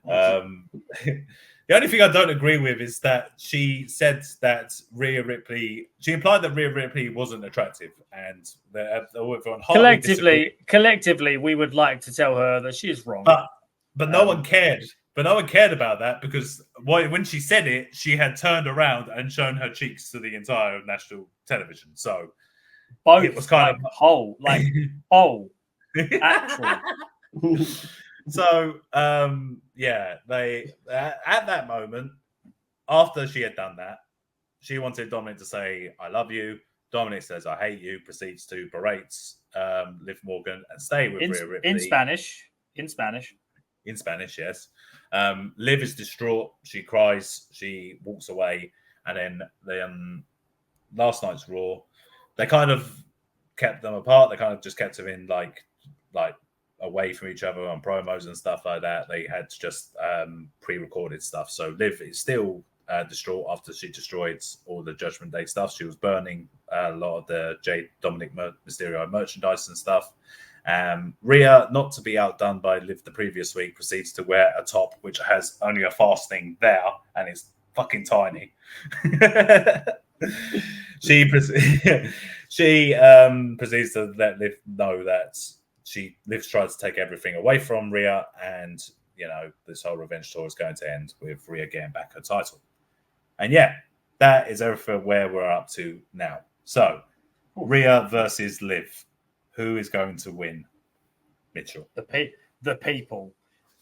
The only thing I don't agree with is that she said that she implied that Rhea Ripley wasn't attractive, and collectively, we would like to tell her that she is wrong. But no one cared. But no one cared about that because when she said it, she had turned around and shown her cheeks to the entire national television. So both it was kind of whole, actually. So, they at that moment, after she had done that, she wanted Dominic to say, "I love you." Dominic says, "I hate you," proceeds to berate Liv Morgan and stay with Rhea Ripley. In Spanish, yes. Liv is distraught. She cries. She walks away. And then last night's Raw, they kind of kept them apart. They kind of just kept them in like away from each other on promos and stuff like that. They had just pre-recorded stuff. So Liv is still distraught after she destroyed all the Judgment Day stuff. She was burning a lot of the Dominic Mysterio merchandise and stuff. Rhea, not to be outdone by Liv the previous week, proceeds to wear a top which has only a fastening there and it's fucking tiny. She proceeds to let Liv know that Liv's tried to take everything away from Rhea, and this whole revenge tour is going to end with Rhea getting back her title. And that is everything where we're up to now. So Rhea versus Liv. Who is going to win? Mitchell. The people.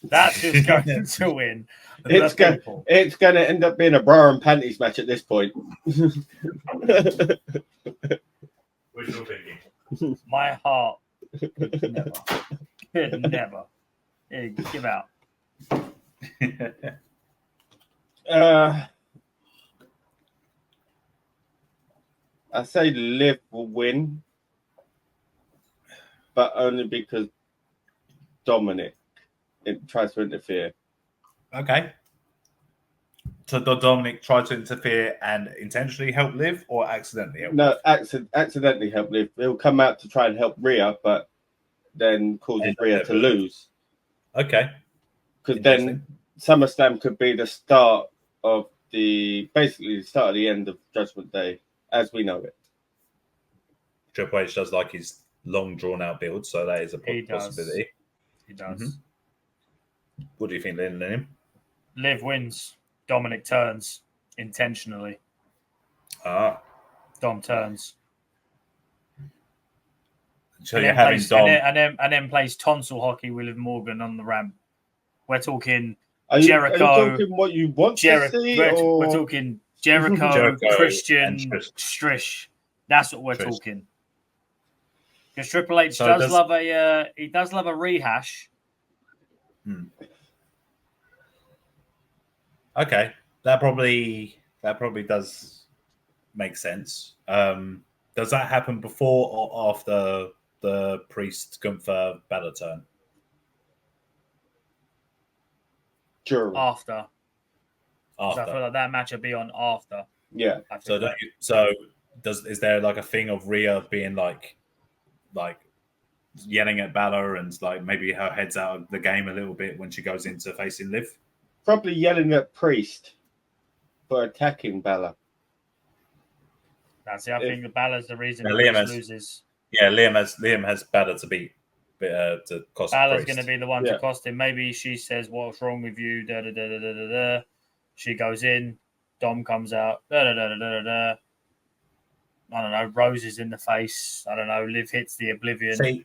That's who's going to win. It's going to end up being a bra and panties match at this point. Wishful thinking. My heart. Never. Yeah, give out. I say Liv will win, but only because Dominic tries to interfere. Okay. So did Dominic try to interfere and intentionally help Liv or accidentally help Liv? No, accidentally help Liv. He'll come out to try and help Rhea, but then causes Rhea to lose. Okay. Because then SummerSlam could be the start of the end of Judgment Day as we know it. Triple H does like his long drawn out build, so that is a possibility. He does. Mm-hmm. What do you think, Lynn? Liv wins. Dominic turns intentionally. Dom turns. So you're having Dom. And then plays tonsil hockey with Liv Morgan on the ramp. We're talking Are Jericho. you talking what you want to see? We're talking Jericho, Christian, and Strish. That's what we're Trish. talking. Because Triple H So does love a rehash. Okay, that probably does make sense. Does that happen before or after the Priest Gunther Balor turn? Sure. After. I feel like that match would be on after. Yeah. Is there like a thing of Rhea being like yelling at Balor and like maybe her head's out of the game a little bit when she goes into facing Liv? Probably yelling at Priest for attacking Balor. That's it. I think Balor's the reason Liam Priest loses. Yeah, Liam has Balor to beat. To cost Balor's Priest. going to be the one to cost him. Maybe she says, "What's wrong with you?" Da da da da da da da. She goes in. Dom comes out. Da da da da da da. I don't know. Rose is in the face. I don't know. Liv hits the Oblivion.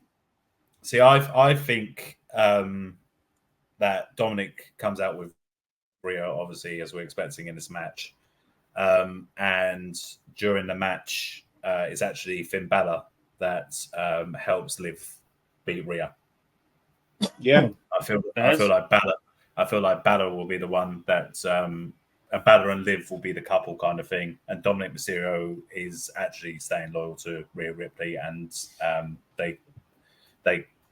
See, I think that Dominic comes out with Rhea, obviously, as we're expecting in this match. And during the match, it's actually Finn Balor that helps Liv beat Rhea. Yeah, I feel like Balor will be the one that Balor and Liv will be the couple kind of thing, and Dominic Mysterio is actually staying loyal to Rhea Ripley, and they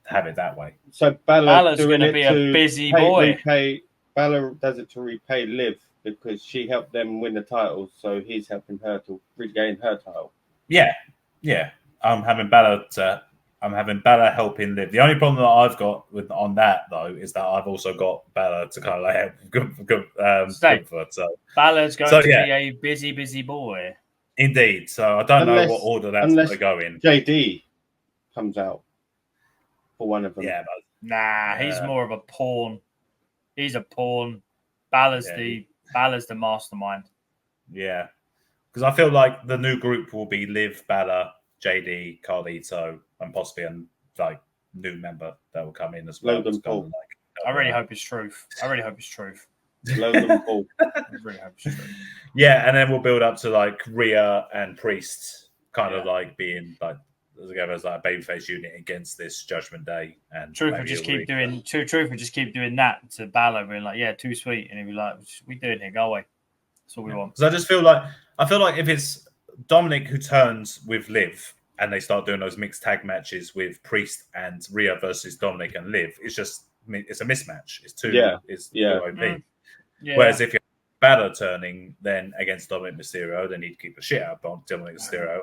have it that way. So Balor's going to be a busy boy. Balor does it to repay Liv because she helped them win the title, so he's helping her to regain her title. Yeah. I'm having Balor helping Liv. The only problem that I've got on that though is that I've also got Balor to kind of like help Gunther. So Balor's going to be a busy boy. Indeed. So I don't know what order that's going to go in. JD comes out for one of them. Yeah, but he's more of a pawn. He's a pawn. Balor's the mastermind. Yeah, because I feel like the new group will be Liv, Balor, JD, Carlito, and possibly a new member that will come in as well. Logan Paul. I really hope it's truth. Logan Paul. I really hope it's truth. Yeah, and then we'll build up to like Rhea and Priest kind of like being like together as like a babyface unit against this Judgment Day. And Truth would just keep doing that to Balor, being like, yeah, too sweet, and he'd be like, "What we doing here? Go away." That's all we want. Because I feel like if it's Dominic who turns with Liv and they start doing those mixed tag matches with Priest and Rhea versus Dominic and Liv, it's a mismatch. It's too OP. Whereas if you're Balor turning then against Dominic Mysterio, they need to keep the shit out of Dominic Mysterio.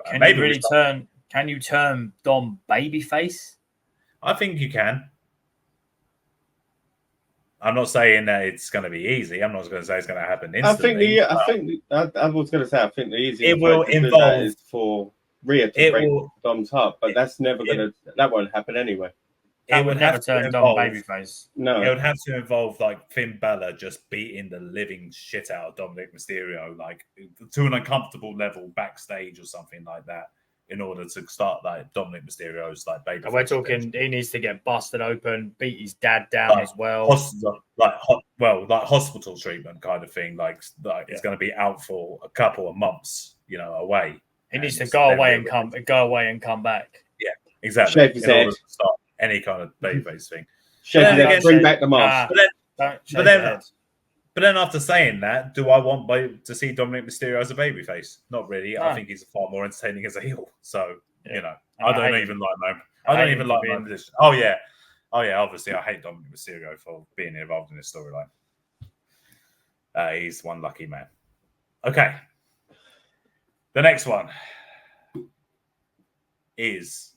Can you turn Dom babyface? I think you can. I'm not saying that it's going to be easy. I'm not going to say it's going to happen instantly. I was going to say I think the easiest it will involve is for Rhea to break Dom's heart, but that's never going to. That won't happen anyway. It would never turn Dom babyface. No, it would have to involve like Finn Balor just beating the living shit out of Dominic Mysterio, like to an uncomfortable level backstage or something like that, in order to start like Dominic Mysterio's like babyface. We're talking he needs to get busted open, beat his dad down as well. Hospital treatment kind of thing. It's going to be out for a couple of months, away. He needs to go away and come back. Yeah, exactly. Shave his head. Order to start any kind of babyface thing. Bring back the mask. But then after saying that, do I want to see Dominic Mysterio as a babyface? Not really. No. I think he's far more entertaining as a heel. So, I don't even like my position. Oh yeah. Obviously, I hate Dominic Mysterio for being involved in this storyline. He's one lucky man. Okay. The next one is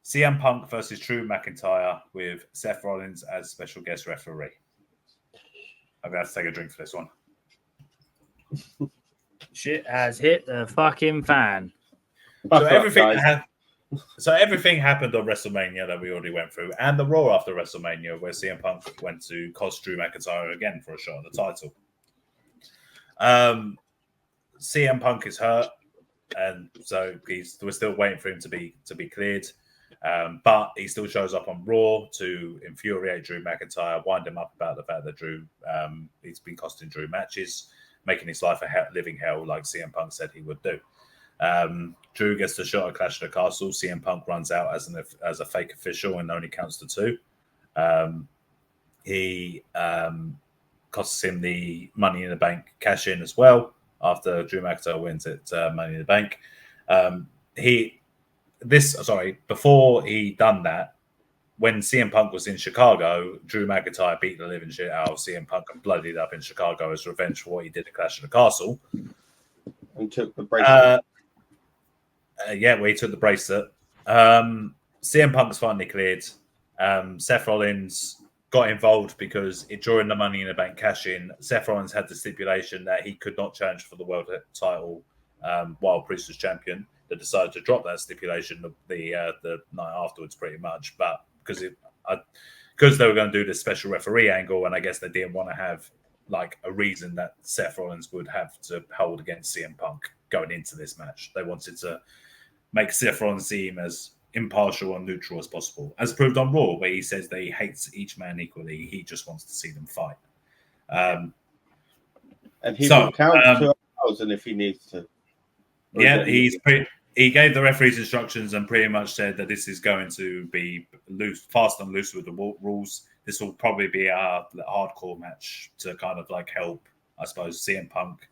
CM Punk versus Drew McIntyre with Seth Rollins as special guest referee. I'm going to have to take a drink for this one. Shit has hit the fucking fan. So everything happened on WrestleMania that we already went through, and the Raw after WrestleMania, where CM Punk went to cost Drew McIntyre again for a shot at the title. CM Punk is hurt, and so we're still waiting for him to be cleared. But he still shows up on Raw to infuriate Drew McIntyre, wind him up about the fact that Drew, he's been costing Drew matches, making his life a living hell like CM Punk said he would do. Drew gets the shot at Clash of the Castle. CM Punk runs out as a fake official and only counts to 2. He costs him the Money in the Bank cash in as well after Drew McIntyre wins at Money in the Bank. Before he done that, when CM Punk was in Chicago, Drew McIntyre beat the living shit out of CM Punk and bloodied up in Chicago as revenge for what he did at Clash of the Castle. And took the bracelet. Where he took the bracelet. CM Punk's finally cleared. Seth Rollins got involved because during the Money in the Bank cash-in, Seth Rollins had the stipulation that he could not challenge for the world title while Priest was champion. They decided to drop that stipulation the night afterwards, pretty much. But because they were going to do this special referee angle, and I guess they didn't want to have like a reason that Seth Rollins would have to hold against CM Punk going into this match. They wanted to make Seth Rollins seem as impartial and neutral as possible, as proved on Raw, where he says that he hates each man equally. He just wants to see them fight. And he will count to 1,000 if he needs to. Yeah, he gave the referees instructions and pretty much said that this is going to be loose, fast and loose with the rules. This will probably be a hardcore match to kind of like help, I suppose, CM Punk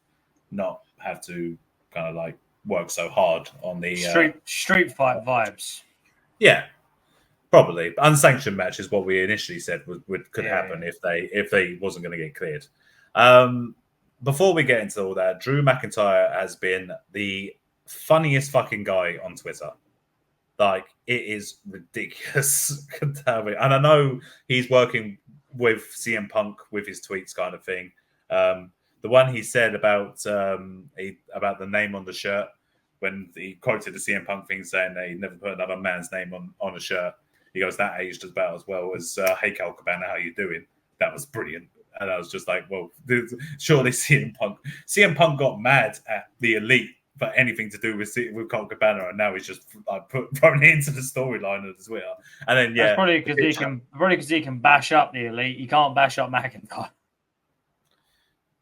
not have to kind of like work so hard on the street fight vibes. Yeah, probably unsanctioned match is what we initially said could happen if they wasn't going to get cleared. Before we get into all that, Drew McIntyre has been the funniest fucking guy on Twitter. Like, it is ridiculous. And I know he's working with CM Punk with his tweets kind of thing. The one he said about the name on the shirt, when he quoted the CM Punk thing saying that he never put another man's name on a shirt. He goes, that aged about as well as, hey, Cal Cabana, how you doing? That was brilliant. And I was just like, well, surely CM Punk got mad at the Elite for anything to do with Colt Cabana, and now he's just like thrown it into the storyline of the Twitter. And then that's probably because he can bash up the Elite. He can't bash up McIntyre.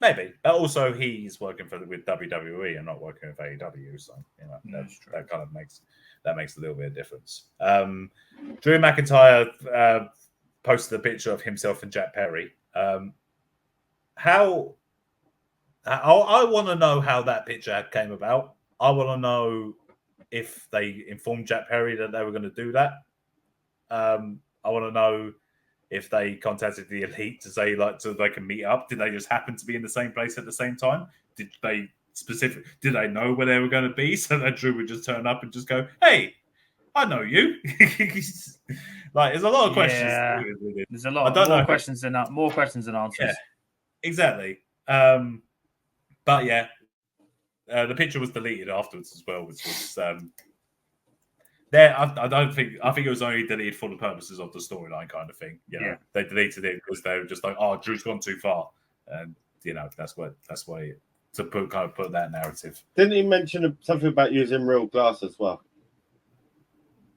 Maybe, but also he's working with WWE and not working with AEW, so that kind of makes a little bit of difference. Drew McIntyre posted a picture of himself and Jack Perry. I want to know how that picture came about. I want to know if they informed Jack Perry that they were going to do that. I want to know if they contacted the Elite to say so they can meet up. Did they just happen to be in the same place at the same time? Did they know where they were going to be so that Drew would just turn up and just go, "Hey, I know you." Like, there's a lot of questions. Yeah, there's a lot. More questions than answers. Yeah, exactly. But yeah, the picture was deleted afterwards as well, which was I think it was only deleted for the purposes of the storyline kind of thing. Yeah, they deleted it because they were just like, "Oh, Drew's gone too far," and that's why to put that narrative. Didn't he mention something about using real glass as well?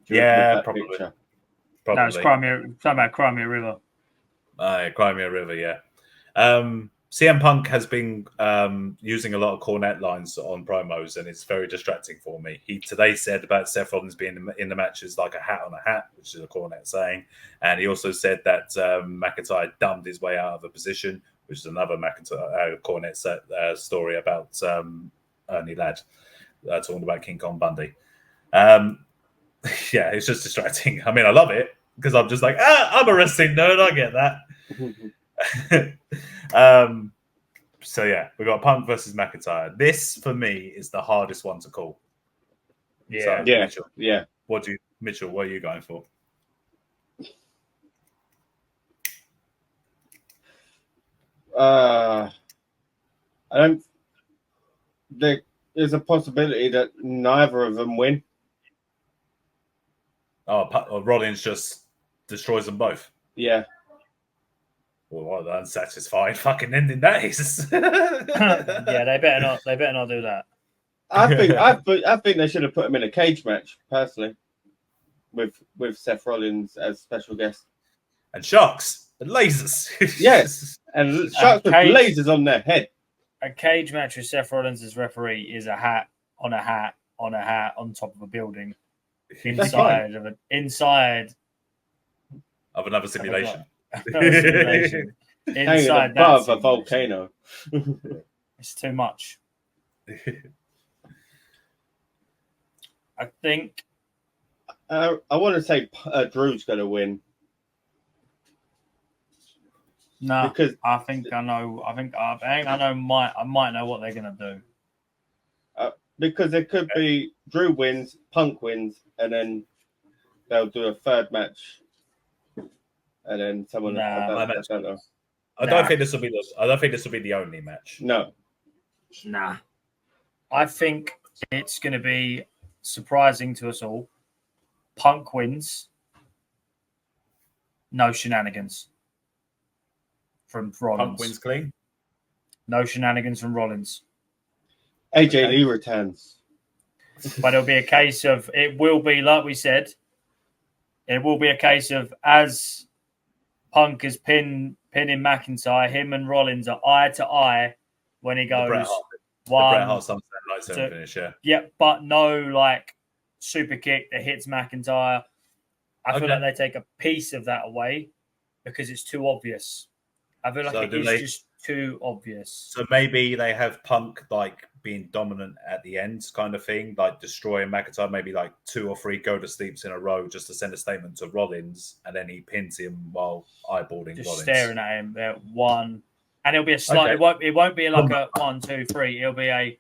Yeah, probably. No, it's Crimea. Talking about Crimea River. Crimea River, yeah. CM Punk has been using a lot of cornet lines on promos, and it's very distracting for me. He today said about Seth Rollins being in the matches like a hat on a hat, which is a cornet saying. And he also said that McIntyre dumbed his way out of a position, which is another McIntyre cornet story about Ernie Ladd talking about King Kong Bundy. Yeah, it's just distracting. I mean, I love it because I'm just like, I'm a wrestling nerd. I get that. So yeah, we got Punk versus McIntyre. This for me is the hardest one to call. Yeah, so, yeah, Mitchell, yeah. Mitchell, what are you going for? I don't. There's a possibility that neither of them win. Oh, Rollins just destroys them both. Yeah. Oh, Well, what an unsatisfying fucking ending that is. Yeah, they better not. They better not do that. I think they should have put him in a cage match, personally. with Seth Rollins as special guest. And sharks and lasers. Yes, and sharks with lasers on their head. A cage match with Seth Rollins as referee is a hat on a hat on a hat on top of a building inside of another simulation. Another simulation. Hanging Inside above that a volcano. It's too much. I think. I want to say Drew's going to win. No, because I think I know. I might know what they're going to do. Because it could be Drew wins, Punk wins, and then they'll do a third match, and then someone. I don't know. I don't think this will be the only match. No. Nah. I think it's going to be surprising to us all. Punk wins. No shenanigans from Rollins. Punk wins clean. No shenanigans from Rollins. AJ Lee returns. But it'll be a case of, it will be, like we said, it will be a case of as Punk is pinning McIntyre, him and Rollins are eye to eye when he goes the one. Bret Hart SummerSlam Night 7 finish, yeah. Yeah, but no like super kick that hits McIntyre. I feel like they take a piece of that away because it's too obvious. I feel like it is just too obvious. So maybe they have Punk like being dominant at the end kind of thing, like destroying McIntyre, maybe like 2 or 3 go to sleeps in a row just to send a statement to Rollins, and then he pins him while eyeballing just Rollins. Staring at him at one. And it'll be a slight it won't be like a 1, 2, 3. It'll be a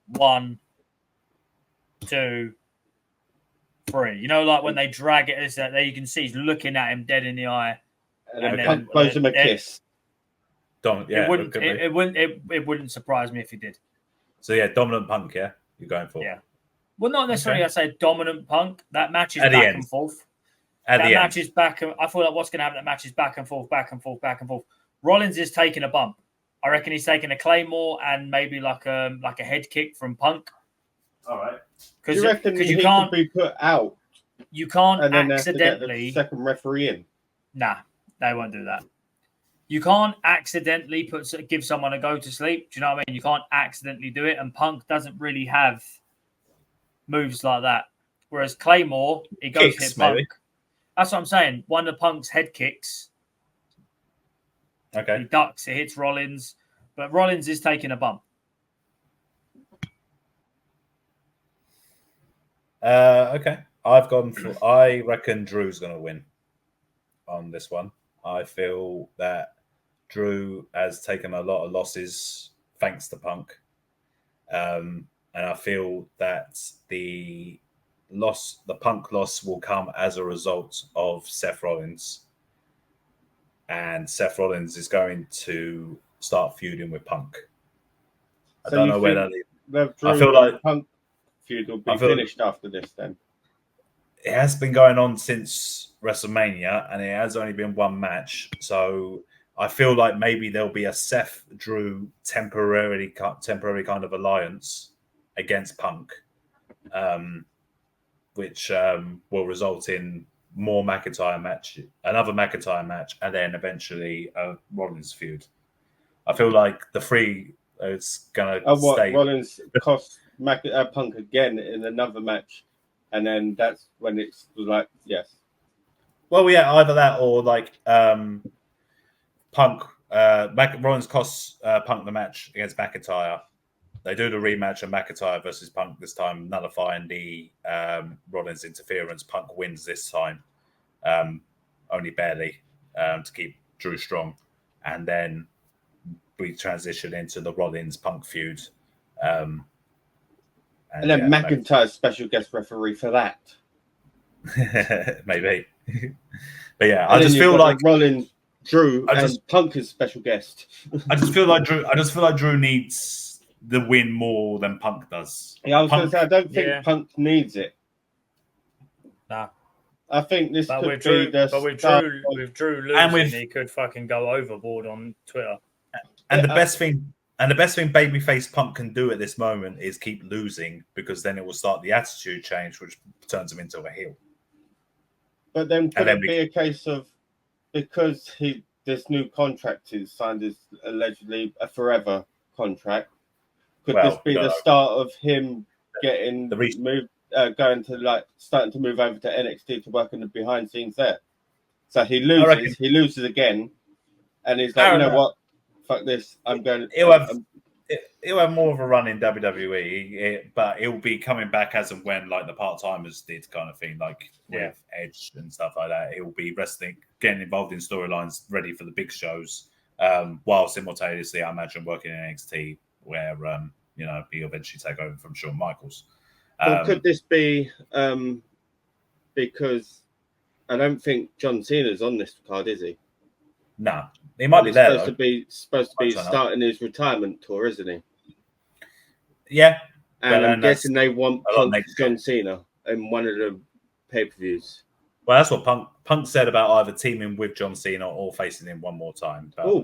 1, 2, 3. You know, like when they drag it, there you can see he's looking at him dead in the eye. And then Punk blows him a kiss. It wouldn't surprise me if he did. So yeah, dominant Punk, yeah, you're going for. Yeah. Well, not necessarily. I say dominant Punk. That match is at back and forth. That match is back. I feel like what's going to happen. That match is back and forth, back and forth, back and forth. Rollins is taking a bump. I reckon he's taking a Claymore and maybe like a head kick from Punk. All right. Because you can't be put out. You can't and then accidentally get the second referee in. Nah, they won't do that. You can't accidentally give someone a go to sleep. Do you know what I mean? You can't accidentally do it, and Punk doesn't really have moves like that. Whereas Claymore, he goes to hit Punk. Maybe. That's what I'm saying. One of Punk's head kicks. Okay. He ducks, it hits Rollins, but Rollins is taking a bump. Okay. I reckon Drew's going to win on this one. I feel that Drew has taken a lot of losses thanks to Punk. And I feel that the Punk loss will come as a result of Seth Rollins. And Seth Rollins is going to start feuding with Punk. I don't know where that leads. I feel like Punk feud will be finished after this then. It has been going on since WrestleMania, and it has only been one match. So I feel like maybe there'll be a Seth Drew temporary kind of alliance against Punk, which will result in more McIntyre match, another McIntyre match, and then eventually a Rollins feud. I feel like the three is gonna stay. Rollins cost Punk again in another match, and then that's when it's like yes. Well, yeah, either that or like Punk. Rollins costs Punk the match against McIntyre. They do the rematch of McIntyre versus Punk this time, nullifying the Rollins interference. Punk wins this time, only barely, to keep Drew strong. And then we transition into the Rollins-Punk feud. And then McIntyre's special guest referee for that. Maybe. But yeah, I just feel like Rollins, Drew, and Punk is special guest. I just feel like Drew needs the win more than Punk does. Yeah, I was going to say I don't think Punk needs it. Nah. I think this but could with Drew, be the but with Drew losing, he could fucking go overboard on Twitter. And the best thing babyface Punk can do at this moment is keep losing, because then it will start the attitude change, which turns him into a heel. But then could then it be a case of, because this new contract is signed is allegedly a forever contract, could this be the start of him getting moved, going to starting to move over to NXT to work in the behind scenes there? So he loses again, and he's like, you know what, fuck this, I'm going. He'll have more of a run in WWE, but he'll be coming back as and when, like the part-timers did, kind of thing, like with Edge and stuff like that. He'll be wrestling, getting involved in storylines, ready for the big shows, while simultaneously, I imagine, working in NXT, where he'll eventually take over from Shawn Michaels. Well, could this be because I don't think John Cena's on this card, is he? No, he might be there. Supposed to be starting his retirement tour, isn't he? Yeah, and I'm guessing they want Punk John Cena in one of the pay-per-views. Well, that's what Punk said about either teaming with John Cena or facing him one more time. Oh,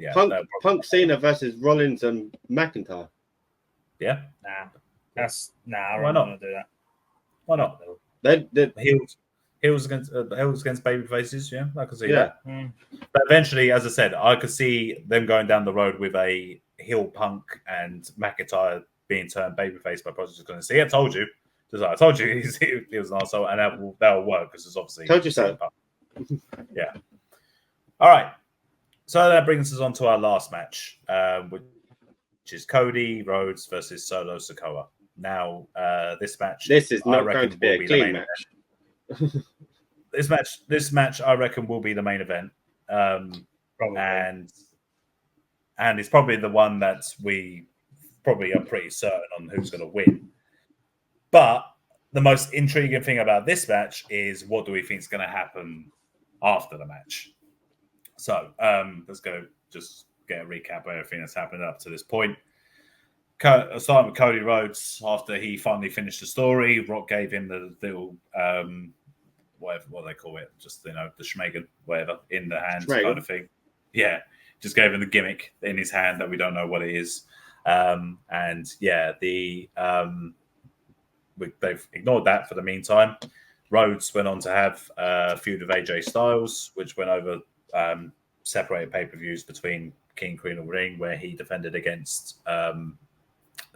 Punk Cena versus Rollins and McIntyre. Yeah, I why not do that. Why not? The heels against baby faces. Yeah, I can see that. Mm. But eventually, as I said, I could see them going down the road with a heel Punk and McIntyre being turned babyface by Project Going to see. I told you. I told you he was an arsehole, and that will work because it's obviously. Told you so. Yeah. All right. So that brings us on to our last match, which is Cody Rhodes versus Solo Sikoa. Now, this match. This is not going to be a clean match. This match, I reckon, will be the main event. Probably. And it's probably the one that we probably are pretty certain on who's going to win. But the most intriguing thing about this match is what do we think is going to happen after the match. So let's go just get a recap of everything that's happened up to this point. Starting with Cody Rhodes, after he finally finished the story, Rock gave him the little, what they call it, just, the schmegan, whatever, in the hand kind of thing. Yeah, just gave him the gimmick in his hand that we don't know what it is. They've ignored that for the meantime. Rhodes went on to have a feud with AJ Styles, which went over separated pay-per-views between King Queen of the Ring, where he defended against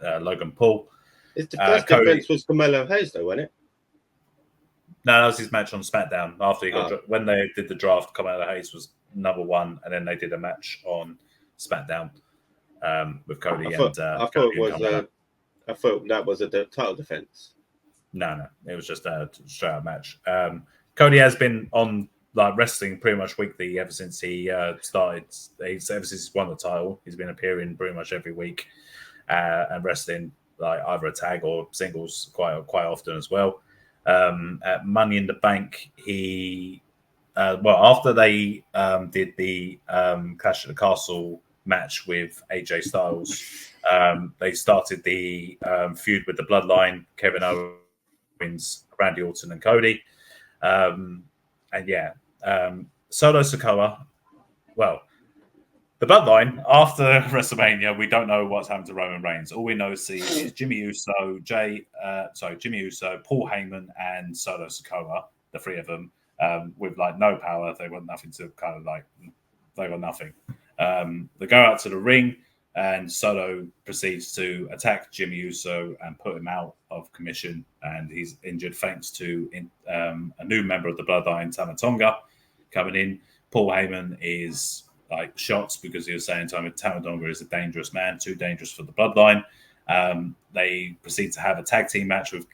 Logan Paul. The first defense was Carmelo Hayes, though, wasn't it? No, that was his match on SmackDown. After he got when they did the draft, Carmelo Hayes was number one, and then they did a match on SmackDown with Cody. I thought that was a title defense. No, it was just a straight up match. Cody has been on wrestling pretty much weekly ever since he started. Ever since he's won the title, he's been appearing pretty much every week and wrestling either a tag or singles quite often as well. At Money in the Bank, he after they did the Clash of the Castle match with AJ Styles, they started the feud with the Bloodline, Kevin Owens, Randy Orton, and Cody. Solo Sikoa. Well, the Bloodline, after WrestleMania, we don't know what's happened to Roman Reigns. All we know is Jimmy Uso, Paul Heyman, and Solo Sikoa, the three of them, with no power. They got nothing to they got nothing. They go out to the ring, and Solo proceeds to attack Jimmy Uso and put him out of commission, and he's injured thanks to a new member of the Bloodline, Tama Tonga, coming in. Paul Heyman is shots because he was saying Tama Tonga is a dangerous man, too dangerous for the Bloodline. They proceed to have a tag team match with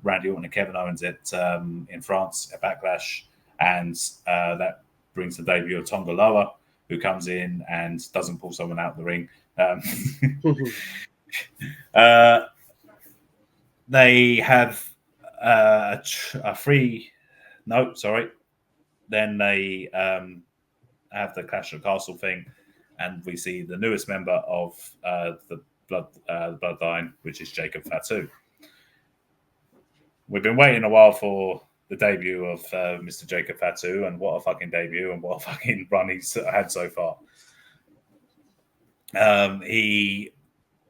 Randy Orton and Kevin Owens in France at Backlash, and that brings the debut of Tonga Loa, who comes in and doesn't pull someone out of the ring. They have a free... No, sorry. Then they have the Clash of the Castle thing, and we see the newest member of the Bloodline, which is Jacob Fatu. We've been waiting a while for the debut of Mr. Jacob Fatu, and what a fucking debut and what a fucking run he's had so far. He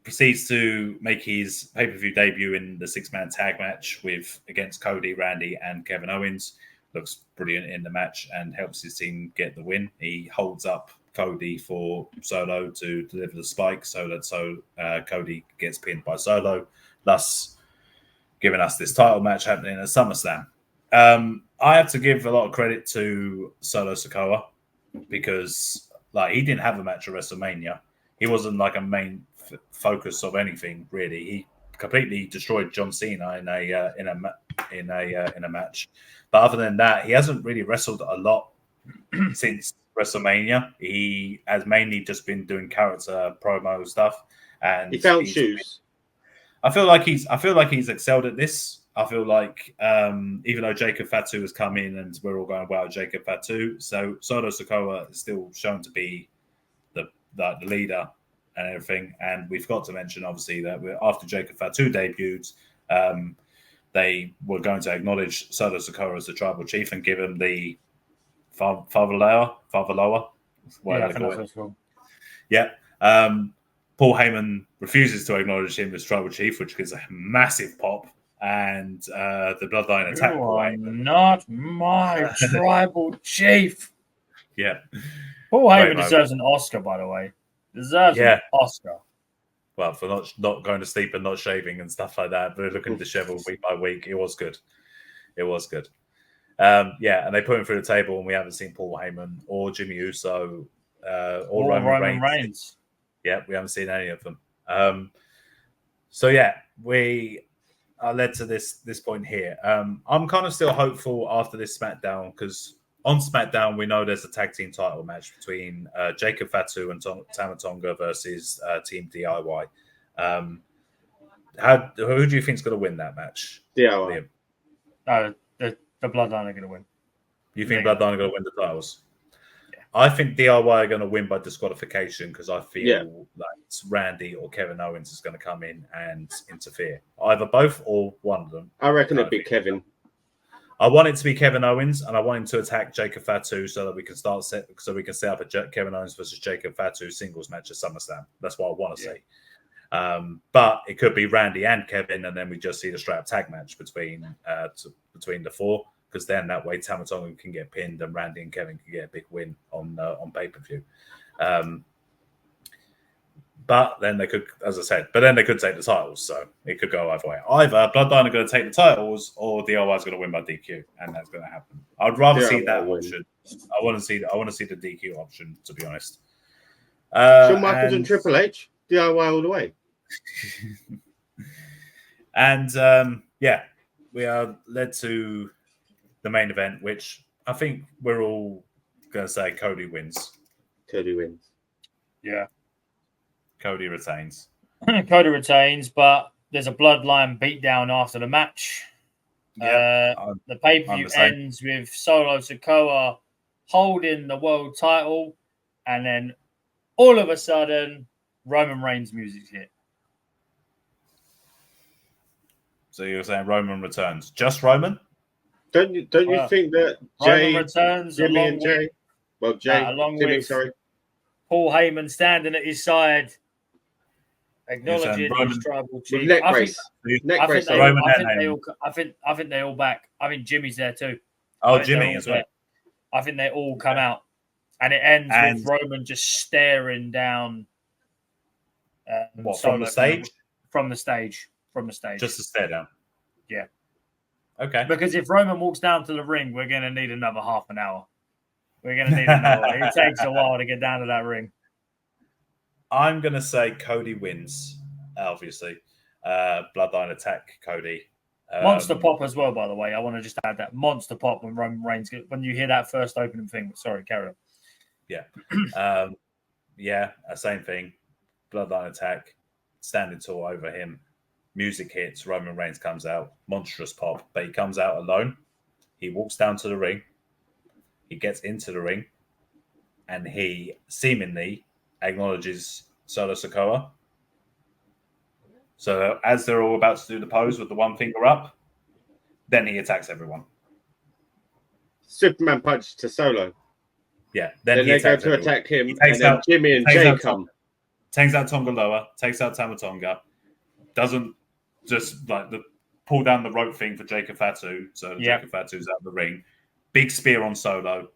proceeds to make his pay-per-view debut in the six-man tag match against Cody, Randy, and Kevin Owens. looks brilliant in the match and helps his team get the win. He holds up Cody for Solo to deliver the spike so that Cody gets pinned by Solo, thus giving us this title match happening at SummerSlam. I have to give a lot of credit to Solo Sikoa because he didn't have a match at WrestleMania. He wasn't like a main focus of anything really. He completely destroyed John Cena in a match. But other than that, he hasn't really wrestled a lot since WrestleMania. He has mainly just been doing character promo stuff, and he found shoes. I feel like he's excelled at this. I feel like even though Jacob Fatu has come in and we're all going, wow, Jacob Fatu, so Solo Sikoa is still shown to be the leader and everything. And we've got to mention, obviously, that after Jacob Fatu debuted, they were going to acknowledge Solo Sikoa as the tribal chief and give him the Favaloa. Yeah, I think that's cool. Yeah. Paul Heyman refuses to acknowledge him as tribal chief, which gives a massive pop. And the Bloodline attack. You are not my tribal chief. Yeah. Paul Heyman deserves an Oscar, by the way. Deserves an Oscar. Well, for not going to sleep and not shaving and stuff like that, but looking disheveled week by week, it was good. It was good. And they put him through the table, and we haven't seen Paul Heyman or Jimmy Uso or Roman Reigns. Yeah, we haven't seen any of them. We are led to this point here. I'm kind of still hopeful after this SmackDown because on SmackDown we know there's a tag team title match between Jacob Fatu and Tama Tonga versus Team DIY. Who do you think is going to win that match? DIY. The Bloodline are going to win. You think Bloodline are going to win the titles? Yeah. I think DIY are going to win by disqualification because I feel like Randy or Kevin Owens is going to come in and interfere. Either both or one of them. I reckon it'd be Kevin. I want it to be Kevin Owens, and I want him to attack Jacob Fatu so that we can set up a Kevin Owens versus Jacob Fatu singles match at SummerSlam. That's what I want to see. But it could be Randy and Kevin, and then we just see the straight up tag match between the four, because then that way Tama Tonga can get pinned and Randy and Kevin can get a big win on pay-per-view. But then they could, as I said, they could take the titles, so it could go either way. Either Bloodline are going to take the titles, or DIY is going to win by DQ, and that's going to happen. I'd rather see that option. I want to see the DQ option, to be honest. Shawn Michaels and Triple H, DIY all the way. And we are led to the main event, which I think we're all going to say Cody wins. Cody wins. Yeah. Cody retains. Cody retains, but there's a Bloodline beatdown after the match. The pay-per-view ends with Solo Sikoa holding the world title, and then all of a sudden, Roman Reigns' music hit. So you're saying Roman returns? Just Roman? Don't you think that Jay Roman returns, Jimmy and Jay? Well, Jimmy, sorry. Paul Heyman standing at his side, acknowledging his tribal chief. I think they all back. I think Jimmy's there too. Oh, Jimmy as well. I think they all come out, and it ends with Roman just staring down. From the stage? From the stage. Just to stare down. Yeah. Okay. Because if Roman walks down to the ring, we're going to need another half an hour. We're going to need another. It takes a while to get down to that ring. I'm going to say Cody wins, obviously. Bloodline attack Cody. Monster pop as well, by the way. I want to just add that. Monster pop when Roman Reigns, when you hear that first opening thing. Sorry, carry on. Yeah. Same thing. Bloodline attack. Standing tall over him. Music hits. Roman Reigns comes out. Monstrous pop. But he comes out alone. He walks down to the ring. He gets into the ring. And he seemingly acknowledges Solo Sikoa. So as they're all about to do the pose with the one finger up, then he attacks everyone. Superman punch to Solo. Yeah. Then they go to attack him, and then Jimmy and Jay come. Takes out Tonga Loa, takes out Tama Tonga. Doesn't just pull down the rope thing for Jacob Fatu. So Jacob Fatu's out of the ring. big spear on Solo.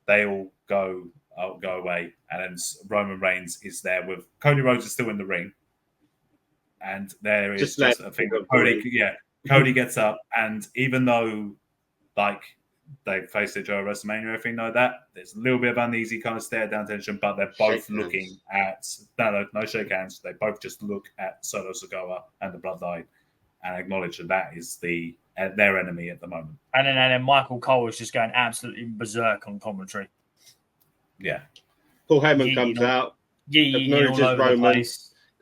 They all go away, and then Roman Reigns is there with Cody Rhodes is still in the ring, and there is just a thing. Cody gets up, and even though like they faced each other at WrestleMania, everything like that, there's a little bit of uneasy kind of stare down tension, but they're both looking at no shake hands. They both just look at Solo Sikoa and the Bloodline and acknowledge that is their enemy at the moment. And then Michael Cole is just going absolutely berserk on commentary. Yeah. Paul Heyman comes out, acknowledges Roman.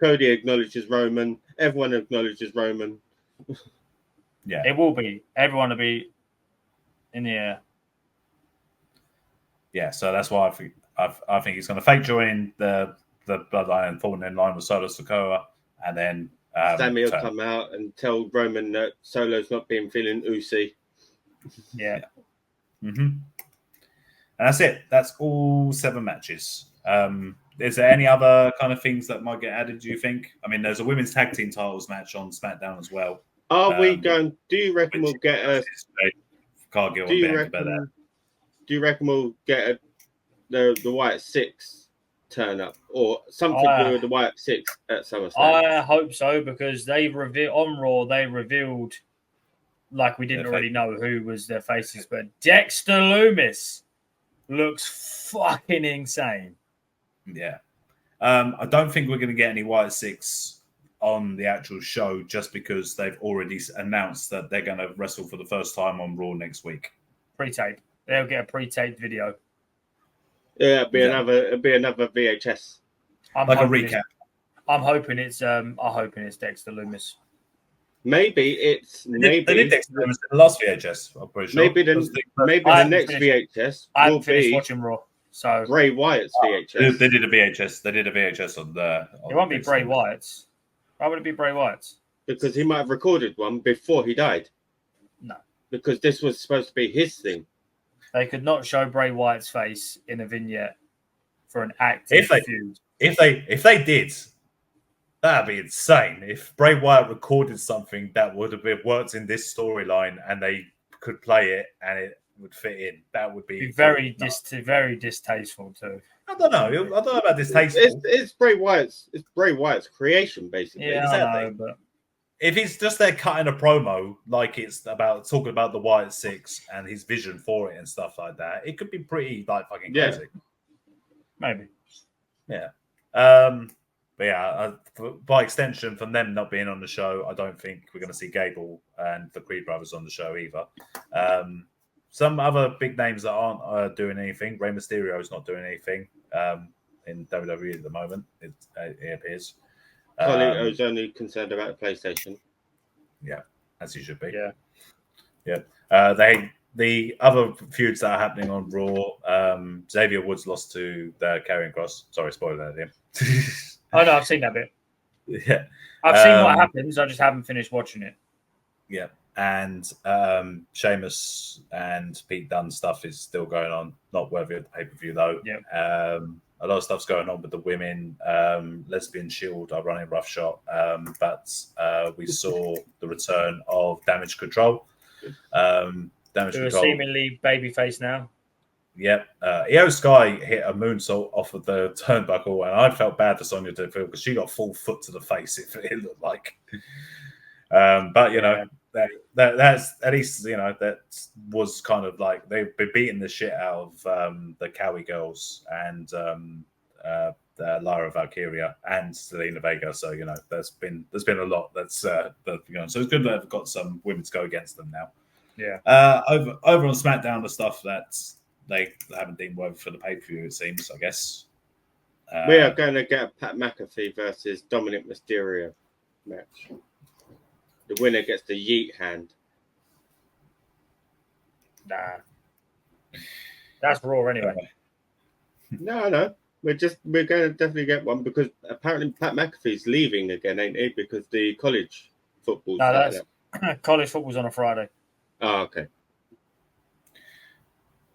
Cody acknowledges Roman. Everyone acknowledges Roman. Yeah. It will be. Everyone will be in the air. Yeah, so that's why I think he's going to fake join the Bloodline and fall in line with Solo Sikoa, and then Sammy will come out and tell Roman that Solo's not been feeling oozy. Yeah. Mm-hmm. And that's it. That's all 7 matches. Is there any other kind of things that might get added, do you think? I mean, there's a women's tag team titles match on SmackDown as well. Are we going? Do you reckon we'll get a? Cargill do you reckon we'll get the White Six turn up or something to do with the White Six at SummerSlam? I hope so, because they on Raw they revealed, like we didn't already know who was their faces, but Dexter Lumis looks fucking insane. Yeah. I don't think we're going to get any White Six on the actual show just because they've already announced that they're going to wrestle for the first time on Raw next week. Pre-tape. They'll get a pre-taped video. Yeah, it'll be another VHS. Like a recap. I'm hoping it's Dexter Lumis. Maybe they did Dexter Lumis in the last VHS, I'm pretty sure. Maybe the next VHS I haven't finished watching Raw. So Bray Wyatt's VHS. They did a VHS. They did a VHS on the. It won't be Bray Wyatt's. Why would it be Bray Wyatt's? Because he might have recorded one before he died. No. Because this was supposed to be his thing. They could not show Bray Wyatt's face in a vignette for an active feud. If they did, that'd be insane. If Bray Wyatt recorded something that would have worked in this storyline and they could play it and it would fit in, that would be very distasteful too. I don't know about distasteful. It's Bray Wyatt's creation, basically. Yeah, exactly. I know, but if he's just there cutting a promo, like it's about talking about the Wyatt Six and his vision for it and stuff like that, it could be pretty like fucking crazy. Maybe. Yeah. But yeah, by extension, from them not being on the show, I don't think we're going to see Gable and the Creed brothers on the show either. Some other big names that aren't doing anything. Rey Mysterio is not doing anything in WWE at the moment. It appears. Carlito's only concerned about the PlayStation. Yeah, as he should be. Yeah. The other feuds that are happening on Raw, Xavier Woods lost to the Karrion Kross. Sorry, spoiler there. Oh no, I've seen that bit. Yeah, I've seen what happens. I just haven't finished watching it. Yeah, and Sheamus and Pete Dunne stuff is still going on. Not worthy of the pay-per-view though. Yeah. A lot of stuff's going on with the women. Lesbian Shield are running roughshod, but we saw the return of Damage Control. Who are seemingly babyface now. Yep. Io Sky hit a moonsault off of the turnbuckle, and I felt bad for Sonya Deville because she got full foot to the face, it looked like. But, you know, that's at least, you know, that was kind of like they've been beating the shit out of the Cowie girls and Lyra Valkyria and Selena Vega. So, you know, there's been a lot that's so it's good that they've got some women to go against them now. Yeah. Over on SmackDown, the stuff that they haven't deemed worthy for the pay-per-view, it seems, I guess. We are going to get a Pat McAfee versus Dominic Mysterio match. The winner gets the yeet hand. Nah. That's Raw anyway. No. We're going to definitely get one because apparently Pat McAfee's leaving again, ain't he? Because the college football's college football's on a Friday. Oh, okay.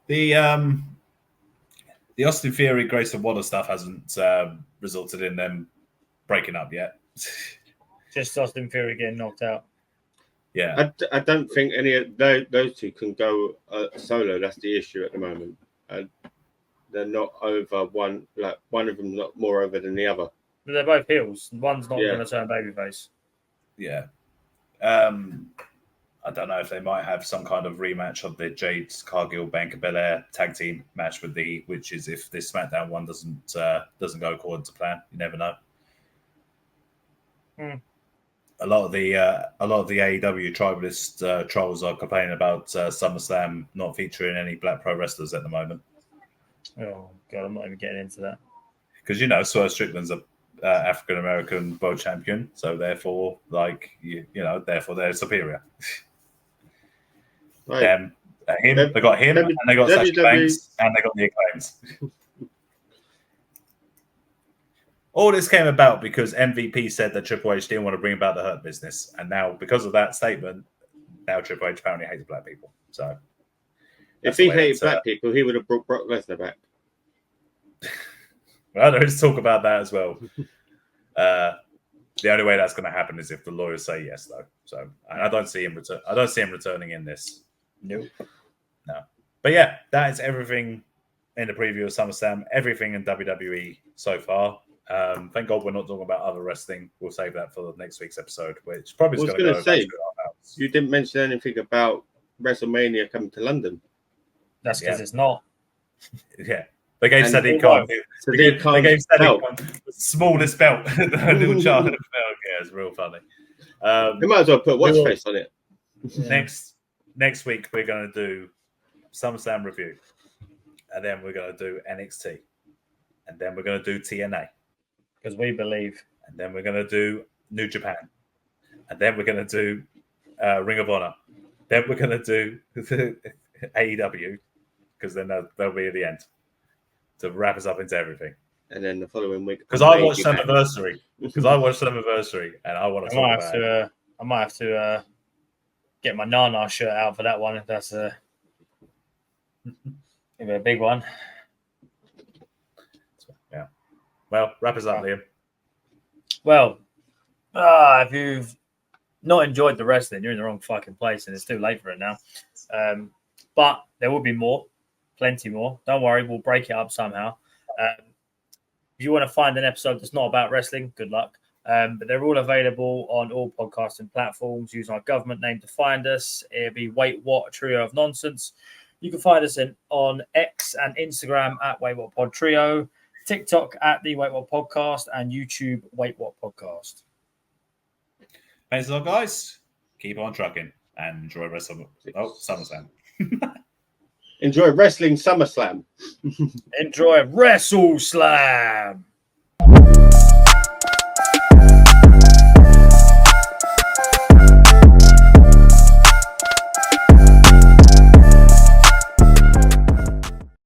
The Austin Theory, Grayson Waller stuff hasn't resulted in them breaking up yet. Just Austin Theory getting knocked out. Yeah. I don't think any of those two can go solo. That's the issue at the moment. They're not over one. Like one of them not more over than the other. But they're both heels. One's not Yeah. going to turn babyface. Yeah. I don't know if they might have some kind of rematch of the Jade Cargill Bianca Belair tag team match with which is if this SmackDown one doesn't go according to plan. You never know. A lot of the AEW tribalist trolls are complaining about SummerSlam not featuring any Black pro wrestlers at the moment. Oh God, I'm not even getting into that. Because Swerve Strickland's a African American world champion, so therefore, therefore they're superior. Right. They got him, and they got Sasha Banks, and they got the Acclaims. All this came about because MVP said that Triple H didn't want to bring about the Hurt Business, and now because of that statement, now Triple H apparently hates black people. So, if he hated black people, he would have brought Brock Lesnar back. Well, there is talk about that as well. The only way that's going to happen is if the lawyers say yes, though. So, and I don't see him returning in this. Nope. No. But yeah, that is everything in the preview of SummerSlam. Everything in WWE so far. Thank God we're not talking about other wrestling. We'll save that for next week's episode, which probably is going to go about 2.5 hours. You didn't mention anything about WrestleMania coming to London. That's because it's not. Yeah. They gave Sadiq Khan the smallest belt, the little child belt. Yeah, it's real funny. They might as well put what's face on it. Yeah. Next week we're going to do SummerSlam review, and then we're going to do NXT, and then we're going to do TNA because we believe, and then we're going to do New Japan, and then we're going to do Ring of Honor, then we're going to do AEW because then they'll be at the end to wrap us up into everything. And then the following week, because I watched Slammiversary, and I want to talk about it. I might have to get my Nana shirt out for that one if that's a big one. Yeah. Well, wrap us up, Liam. Well, if you've not enjoyed the wrestling, you're in the wrong fucking place, and it's too late for it now. But there will be more, plenty more. Don't worry, we'll break it up somehow. If you want to find an episode that's not about wrestling, good luck. But they're all available on all podcasting platforms. Use our government name to find us. It'll be Wait What, a trio of nonsense. You can find us on X and Instagram at WaitWhatPodTrio, TikTok at the Wait What Podcast, and YouTube Wait What Podcast. Thanks a lot, guys. Keep on trucking and enjoy SummerSlam. Enjoy wrestling SummerSlam. Enjoy WrestleSlam.